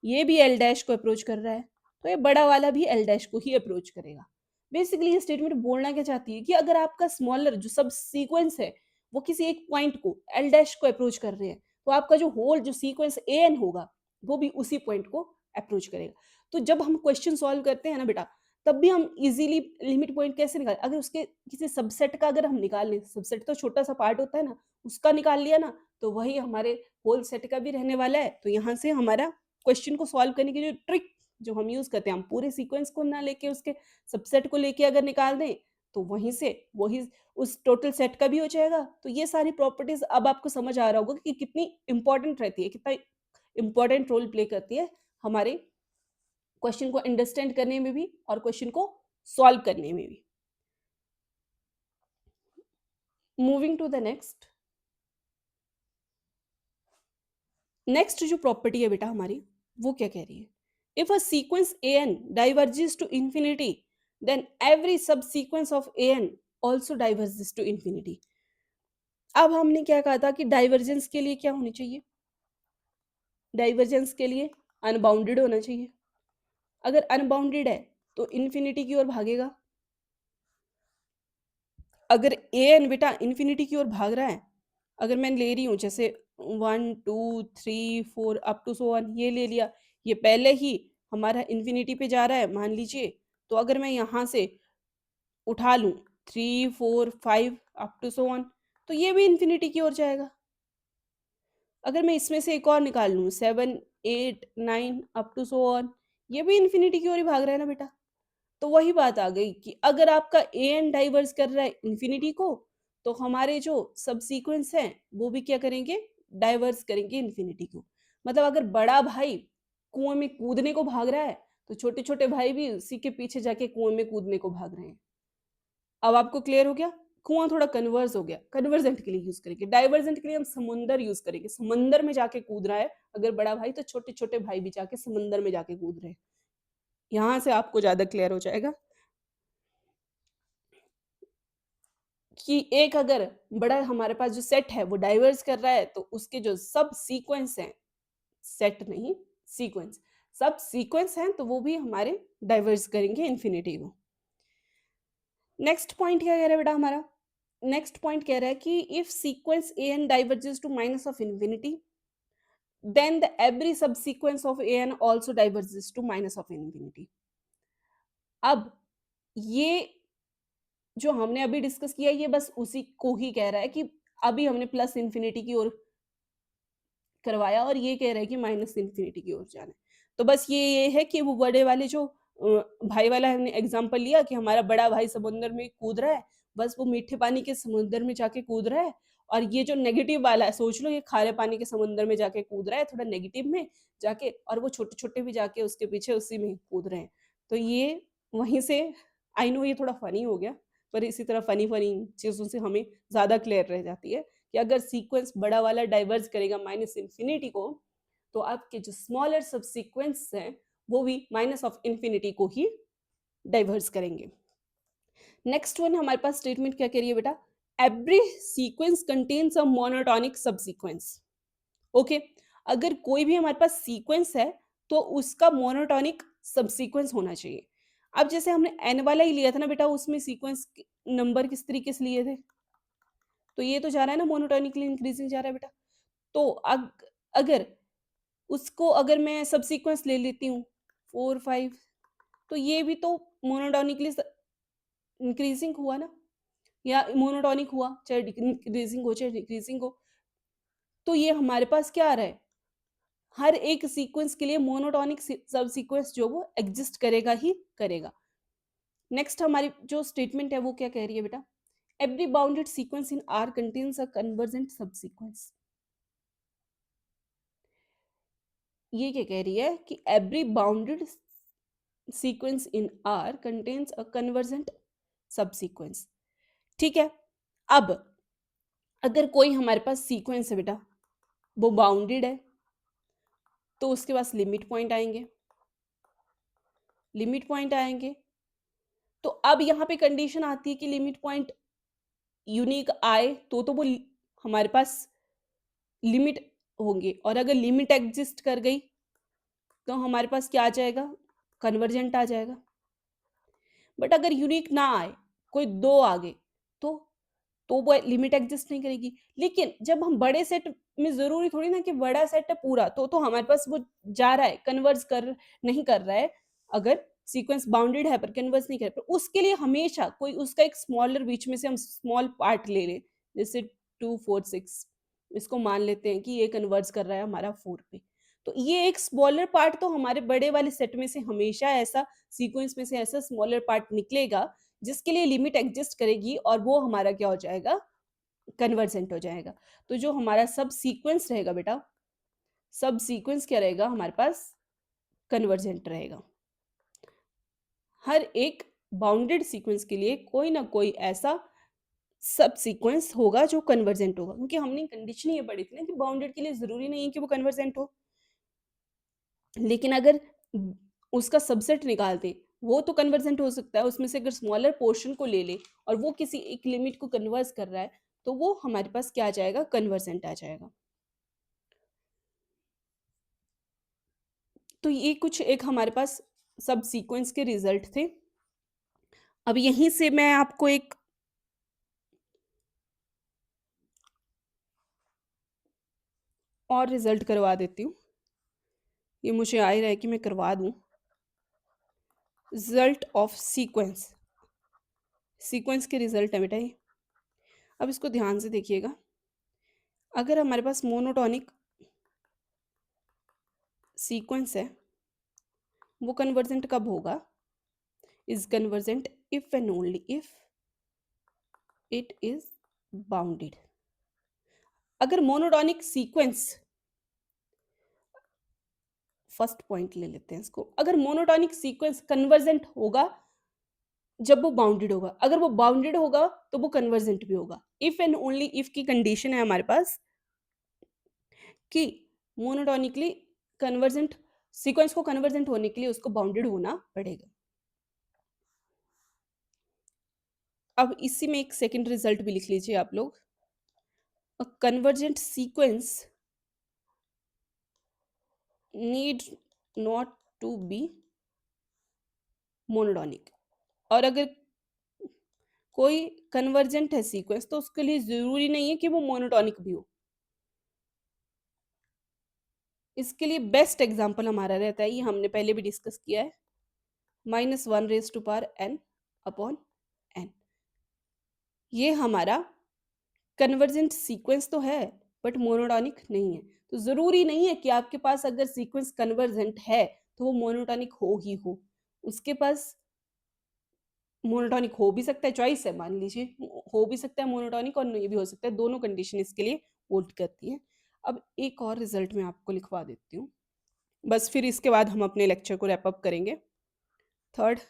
ये भी एल डैश को अप्रोच कर रहा है, तो ये बड़ा वाला भी एल डैश को ही अप्रोच करेगा। बेसिकली ये स्टेटमेंट बोलना क्या चाहती है कि अगर आपका स्मॉलर जो सब सीक्वेंस है वो किसी एक पॉइंट को एल डैश को अप्रोच कर रहे हैं, तो आपका जो होल जो सीक्वेंस ए एन होगा वो भी उसी पॉइंट को अप्रोच करेगा। तो जब हम क्वेश्चन सॉल्व करते हैं ना बेटा, तब भी हम इजीली लिमिट पॉइंट कैसे निकाल, अगर उसके किसी सबसेट का अगर हम निकाल लें, सबसेट तो छोटा सा पार्ट होता है ना, उसका निकाल लिया ना, तो वही हमारे होल सेट का भी रहने वाला है। तो यहाँ से हमारा क्वेश्चन को सॉल्व करने की जो ट्रिक जो हम यूज करते हैं, हम पूरे सीक्वेंस को ना लेके उसके सबसेट को लेके अगर निकाल दें, तो वहीं से वही उस टोटल सेट का भी हो जाएगा। तो ये सारी प्रॉपर्टीज अब आपको समझ आ रहा होगा कि कितनी इंपॉर्टेंट रहती है, कितना इंपॉर्टेंट रोल प्ले करती है हमारे क्वेश्चन को अंडरस्टैंड करने में भी और क्वेश्चन को सॉल्व करने में भी। मूविंग टू द नेक्स्ट जो प्रॉपर्टी है बेटा हमारी, वो क्या कह रही है? If a sequence an diverges to infinity, then every subsequence of an also diverges to infinity। अब हमने क्या कहा था कि डाइवर्जेंस के लिए क्या होनी चाहिए? डाइवर्जेंस के लिए अनबाउंडेड होना चाहिए। अगर अनबाउंडेड है तो इन्फिनिटी की ओर भागेगा। अगर an बेटा इन्फिनिटी की ओर भाग रहा है, अगर मैं ले रही हूँ जैसे 1, 2, 3, 4 अप टू सो ऑन, ये ले लिया, ये पहले ही हमारा इन्फिनिटी पे जा रहा है मान लीजिए, तो अगर मैं यहाँ से उठा लूँ 3, 4, 5 अप टू सो ऑन, तो ये भी इन्फिनिटी की ओर जाएगा। अगर मैं इसमें से एक और निकाल लूँ 7, 8 9 अप टू सो ऑन, ये भी इन्फिनिटी की ओर ही भाग रहा है ना बेटा। तो वही बात आ गई कि अगर आपका ए एन डाइवर्स कर रहा है इन्फिनिटी को, तो हमारे जो सब सीक्वेंस हैं वो भी क्या करेंगे, डाइवर्स करेंगे इन्फिनिटी को। मतलब अगर बड़ा भाई कुएं में कूदने को भाग रहा है, तो छोटे छोटे भाई भी उसी के पीछे जाके कुएं में कूदने को भाग रहे हैं। अब आपको क्लियर हो गया, कुआं थोड़ा कन्वर्स हो गया, कन्वर्जेंट के लिए यूज करेंगे। डाइवर्जेंट के लिए हम समुंदर यूज करेंगे, समंदर में जाके कूद रहा है अगर बड़ा भाई, तो छोटे छोटे भाई भी जाके समंदर में जाके कूद रहे हैं। यहां से आपको ज्यादा क्लियर हो जाएगा कि एक अगर बड़ा हमारे पास जो सेट है वो डाइवर्स कर रहा है, तो उसके जो सब सीक्वेंस हैं, सेट नहीं सीक्वेंस, सब सीक्वेंस हैं तो वो भी हमारे डाइवर्स करेंगे इन्फिनिटी को। नेक्स्ट पॉइंट क्या कह रहा है बेटा हमारा, नेक्स्ट पॉइंट कह रहा है कि if sequence a n diverges to minus of infinity, then the every subsequence of a n also diverges to minus of infinity. अब ये जो हमने अभी डिस्कस किया, ये बस उसी को ही कह रहा है कि अभी हमने प्लस इन्फिनिटी की ओर करवाया और ये कह रहा है कि माइनस इन्फिनिटी की ओर जाना है। तो बस ये है कि वो बड़े वाले जो भाई वाला हमने एग्जांपल लिया कि हमारा बड़ा भाई समुद्र में कूद रहा है, बस वो मीठे पानी के समुद्र में जाके कूद रहा है। और ये जो नेगेटिव वाला है, सोच लो ये खारे पानी के समुद्र में जाके कूद रहा है, थोड़ा नेगेटिव में जाके, और वो छोटे छोटे भी जाके उसके पीछे उसी में कूद रहे हैं। तो ये वहीं से, आई नो ये थोड़ा फनी हो गया, पर इसी तरह फनी फनी चीजों से हमें ज्यादा क्लियर रह जाती है कि अगर सीक्वेंस बड़ा वाला डाइवर्ज करेगा माइनस इन्फिनिटी को, तो आपके जो स्मॉलर सब सीक्वेंस हैं वो भी माइनस ऑफ इन्फिनिटी को ही डाइवर्स करेंगे। नेक्स्ट वन हमारे पास स्टेटमेंट क्या कह रही है बेटा, every sequence contains a monotonic सब सीक्वेंस। ओके, अगर कोई भी हमारे पास सीक्वेंस है तो उसका मोनोटोनिक सब सीक्वेंस होना चाहिए। अब जैसे हमने एन वाला ही लिया था ना बेटा, उसमें सीक्वेंस नंबर किस तरीके से लिए थे, तो ये तो जा रहा है ना मोनोटोनिकली इंक्रीजिंग जा रहा है बेटा। तो अगर उसको अगर मैं सब सीक्वेंस ले लेती हूँ 4 5, तो ये भी तो मोनोटोनिकली इंक्रीजिंग हुआ ना, या मोनोटोनिक हुआ, चाहे इंक्रीजिंग हो चाहे डिक्रीजिंग हो। तो ये हमारे पास क्या आ रहा है, हर एक सीक्वेंस के लिए मोनोटोनिक सब सीक्वेंस जो वो एग्जिस्ट करेगा ही करेगा। नेक्स्ट हमारी जो स्टेटमेंट है वो क्या कह रही है बेटा, every bounded sequence in are contains a convergent सब सीक्वेंस। ये क्या कह रही है कि every bounded sequence in are contains a convergent सब सीक्वेंस। ठीक है, अब अगर कोई हमारे पास सीक्वेंस है बेटा, वो बाउंडेड है, तो उसके पास लिमिट पॉइंट आएंगे, लिमिट पॉइंट आएंगे। तो अब यहाँ पे कंडीशन आती है कि लिमिट पॉइंट यूनिक आए तो वो हमारे पास लिमिट होंगे, और अगर लिमिट एग्जिस्ट कर गई तो हमारे पास क्या आ जाएगा, कन्वर्जेंट आ जाएगा। बट अगर यूनिक ना आए, कोई दो आ गए, तो वो लिमिट एग्जिस्ट नहीं करेगी। लेकिन जब हम बड़े सेट में, जरूरी थोड़ी ना कि बड़ा सेट है पूरा तो हमारे पास वो जा रहा है, कन्वर्स कर नहीं कर रहा है। अगर सीक्वेंस बाउंडेड है पर कन्वर्स नहीं कर रहा, पर उसके लिए हमेशा कोई उसका एक स्मॉलर बीच में से हम स्मॉल पार्ट ले लें, जैसे 2 4 6, इसको मान लेते हैं कि ये कन्वर्स कर रहा है हमारा 4 पे। तो ये एक स्मॉलर पार्ट तो हमारे बड़े वाले सेट में से हमेशा ऐसा, सीक्वेंस में से ऐसा स्मॉलर पार्ट निकलेगा जिसके लिए लिमिट एग्जिस्ट करेगी, और वो हमारा क्या हो जाएगा, कन्वर्जेंट हो जाएगा। तो जो हमारा सब सीक्वेंस रहेगा बेटा, सब सीक्वेंस क्या रहेगा हमारे पास, कन्वर्जेंट रहेगा। हर एक बाउंडेड सीक्वेंस के लिए कोई ना कोई ऐसा सब सीक्वेंस होगा जो कन्वर्जेंट होगा, क्योंकि हमने कंडीशन ये पढ़ी थी ना कि बाउंडेड के लिए जरूरी नहीं है कि वो कन्वर्जेंट हो। लेकिन अगर उसका सबसेट निकालते, वो तो कन्वर्जेंट हो सकता है, उसमें से अगर स्मॉलर पोर्शन को ले ले और वो किसी एक लिमिट को कन्वर्स कर रहा है, तो वो हमारे पास क्या आ जाएगा, कन्वर्जेंट आ जाएगा। तो ये कुछ एक हमारे पास सब सीक्वेंस के रिजल्ट थे। अब यहीं से मैं आपको एक और रिजल्ट करवा देती हूँ, ये मुझे आ ही रहा है कि मैं करवा दूँ। रिजल्ट ऑफ सीक्वेंस, सीक्वेंस के रिजल्ट है बेटा ये। अब इसको ध्यान से देखिएगा, अगर हमारे पास मोनोटोनिक सीक्वेंस है वो कन्वर्जेंट कब होगा? Is convergent if and only if it is bounded. अगर मोनोटॉनिक सीक्वेंस, फर्स्ट पॉइंट ले लेते हैं इसको, अगर मोनोटॉनिक सीक्वेंस कन्वर्जेंट होगा जब वो बाउंडेड होगा, अगर वो बाउंडेड होगा तो वो कन्वर्जेंट भी होगा। इफ एंड ओनली इफ की कंडीशन है हमारे पास कि मोनोटॉनिकली कन्वर्जेंट सीक्वेंस को कन्वर्जेंट होने के लिए उसको बाउंडेड होना पड़ेगा। अब इसी में एक सेकंड रिजल्ट भी लिख लीजिए आप लोग। A convergent sequence need not to be monotonic. और अगर कोई कन्वर्जेंट है सीक्वेंस तो उसके लिए जरूरी नहीं है कि वो मोनोटॉनिक भी हो। इसके लिए बेस्ट एग्जांपल हमारा रहता है, ये हमने पहले भी डिस्कस किया है, -1⁻n अपॉन n। ये हमारा कन्वर्जेंट सीक्वेंस तो है बट मोनोटॉनिक नहीं है। तो जरूरी नहीं है कि आपके पास अगर सीक्वेंस कन्वर्जेंट है तो वो मोनोटॉनिक हो ही हो। उसके पास मोनोटॉनिक हो भी सकता है, चॉइस है, मान लीजिए हो भी सकता है मोनोटॉनिक और नहीं भी हो सकता है, दोनों कंडीशन इसके लिए वोट करती है। अब एक और रिजल्ट मैं आपको लिखवा देती हूँ, बस फिर इसके बाद हम अपने लेक्चर को रैप अप करेंगे। Third,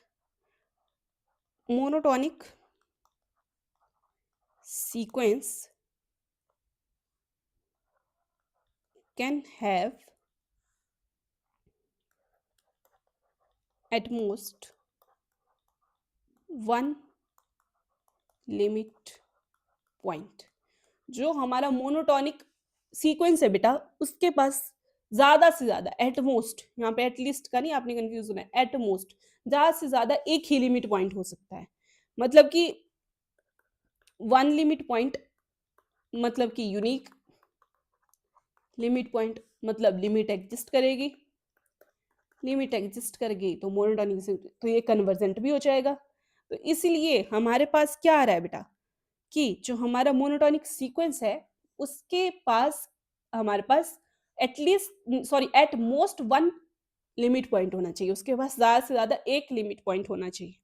monotonic sequence can have at most one limit point. जो हमारा मोनोटॉनिक सीक्वेंस है बेटा उसके पास ज्यादा से ज्यादा एटमोस्ट, यहाँ पे एटलीस्ट का नहीं, आपने कंफ्यूज होना है, एटमोस्ट ज्यादा से ज्यादा एक ही लिमिट पॉइंट हो सकता है। मतलब कि वन लिमिट पॉइंट मतलब कि यूनिक लिमिट पॉइंट मतलब लिमिट एग्जिस्ट करेगी, लिमिट एग्जिस्ट करेगी तो मोनोटॉनिक से तो ये कन्वर्जेंट भी हो जाएगा। तो इसलिए हमारे पास क्या आ रहा है बेटा कि जो हमारा मोनोटॉनिक सीक्वेंस है उसके पास हमारे पास at least sorry at most one limit point होना चाहिए, उसके पास ज्यादा से ज्यादा एक लिमिट पॉइंट होना चाहिए।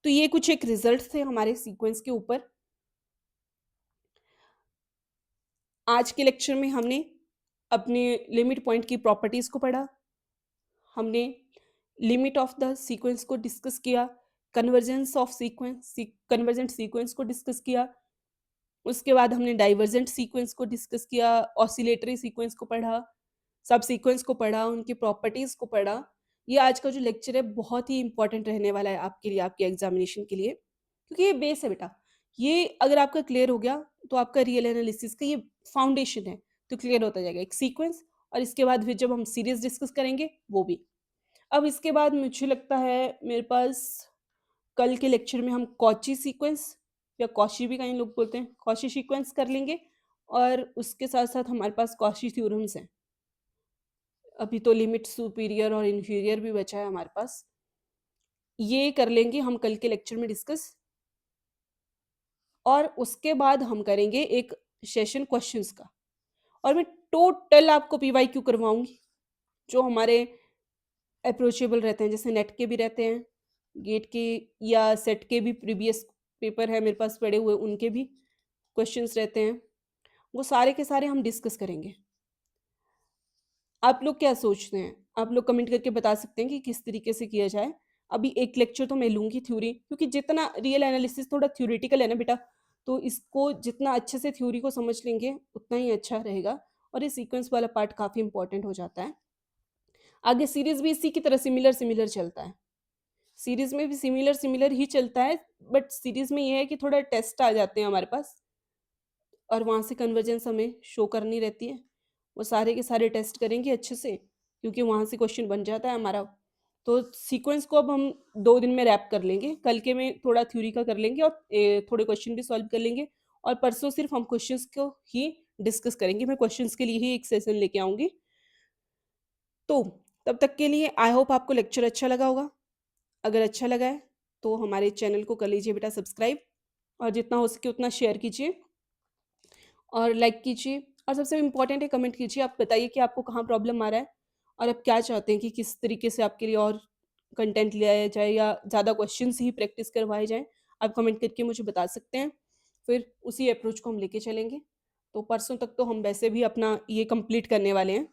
तो ये कुछ एक रिजल्ट थे हमारे सीक्वेंस के ऊपर। आज के लेक्चर में हमने अपने लिमिट पॉइंट की प्रॉपर्टीज को पढ़ा, हमने लिमिट ऑफ द सीक्वेंस को डिस्कस किया, convergence of sequence convergent sequence को डिस्कस किया, उसके बाद हमने डाइवर्जेंट सीक्वेंस को डिस्कस किया, ऑसिलेटरी सीक्वेंस को पढ़ा, सब सीक्वेंस को पढ़ा, उनकी प्रॉपर्टीज को पढ़ा। ये आज का जो लेक्चर है बहुत ही इंपॉर्टेंट रहने वाला है आपके लिए, आपके एग्जामिनेशन के लिए, क्योंकि ये बेस है बेटा। ये अगर आपका क्लियर हो गया तो आपका रियल एनालिसिस का ये फाउंडेशन है, तो क्लियर होता जाएगा एक सीक्वेंस। और इसके बाद फिर जब हम सीरीज डिस्कस करेंगे वो भी। अब इसके बाद मुझे लगता है मेरे पास कल के लेक्चर में हम कॉची सीक्वेंस या कॉशी भी कई लोग बोलते हैं, कॉशी सीक्वेंस कर लेंगे। और उसके साथ साथ हमारे पास कॉशी थ्योरम्स हैं। अभी तो लिमिट सुपीरियर और इन्फीरियर भी बचा है हमारे पास, ये कर लेंगे हम कल के लेक्चर में डिस्कस। और उसके बाद हम करेंगे एक सेशन क्वेश्चंस का, और मैं टोटल आपको पीवाईक्यू करवाऊंगी जो हमारे अप्रोचेबल रहते हैं, जैसे नेट के भी रहते हैं, गेट के या सेट के भी प्रीवियस पेपर है मेरे पास पड़े हुए, उनके भी क्वेश्चंस रहते हैं, वो सारे के सारे हम डिस्कस करेंगे। आप लोग क्या सोचते हैं? आप लोग कमेंट करके बता सकते हैं कि किस तरीके से किया जाए। अभी एक लेक्चर तो मैं लूंगी थ्योरी, क्योंकि जितना रियल एनालिसिस थोड़ा थ्योरेटिकल है ना बेटा, तो इसको जितना अच्छे से थ्योरी को समझ लेंगे उतना ही अच्छा रहेगा। और ये सीक्वेंस वाला पार्ट काफ़ी इंपॉर्टेंट हो जाता है। आगे सीरीज भी इसी की तरह सिमिलर सिमिलर चलता है, सीरीज में भी सिमिलर सिमिलर ही चलता है, बट सीरीज में ये है कि थोड़ा टेस्ट आ जाते हैं हमारे पास और वहाँ से कन्वर्जेंस हमें शो करनी रहती है। वो सारे के सारे टेस्ट करेंगे अच्छे से, क्योंकि वहाँ से क्वेश्चन बन जाता है हमारा। तो सीक्वेंस को अब हम 2 दिन में रैप कर लेंगे, कल के में थोड़ा थ्योरी का कर लेंगे और थोड़े क्वेश्चन भी सॉल्व कर लेंगे। और परसों सिर्फ हम क्वेश्चंस को ही डिस्कस करेंगे, मैं क्वेश्चंस के लिए ही एक सेशन लेके आऊँगी। तो तब तक के लिए आई होप आपको लेक्चर अच्छा लगा होगा। अगर अच्छा लगा है तो हमारे चैनल को कर लीजिए बेटा सब्सक्राइब, और जितना हो सके उतना शेयर कीजिए और लाइक कीजिए, और सबसे इम्पोर्टेंट है कमेंट कीजिए, आप बताइए कि आपको कहाँ प्रॉब्लम आ रहा है और आप क्या चाहते हैं कि किस तरीके से आपके लिए और कंटेंट लिया जाए या ज़्यादा क्वेश्चंस ही प्रैक्टिस करवाए जाएँ, आप कमेंट करके मुझे बता सकते हैं। फिर उसी अप्रोच को हम लेके चलेंगे। तो परसों तक तो हम वैसे भी अपना ये कंप्लीट करने वाले हैं,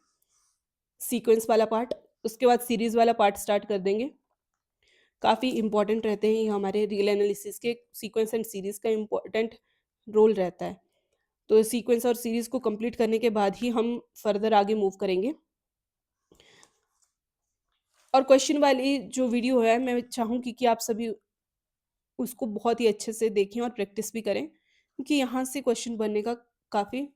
सीक्वेंस वाला पार्ट, उसके बाद सीरीज़ वाला पार्ट स्टार्ट कर देंगे। काफ़ी इम्पोर्टेंट रहते हैं ये हमारे रियल एनालिसिस के, सीक्वेंस एंड सीरीज़ का इम्पोर्टेंट रोल रहता है। तो सीक्वेंस और सीरीज़ को कंप्लीट करने के बाद ही हम फर्दर आगे मूव करेंगे। और क्वेश्चन वाली जो वीडियो है, मैं चाहूँगी कि आप सभी उसको बहुत ही अच्छे से देखें और प्रैक्टिस भी करें, क्योंकि यहाँ से क्वेश्चन बनने का काफ़ी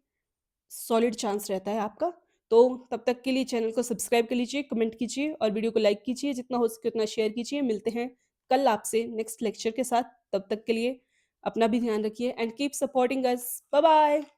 सॉलिड चांस रहता है आपका। तो तब तक के लिए चैनल को सब्सक्राइब कर लीजिए, कमेंट कीजिए और वीडियो को लाइक कीजिए, जितना हो सके उतना शेयर कीजिए। मिलते हैं कल आपसे नेक्स्ट लेक्चर के साथ, तब तक के लिए अपना भी ध्यान रखिए and keep supporting us. Bye bye.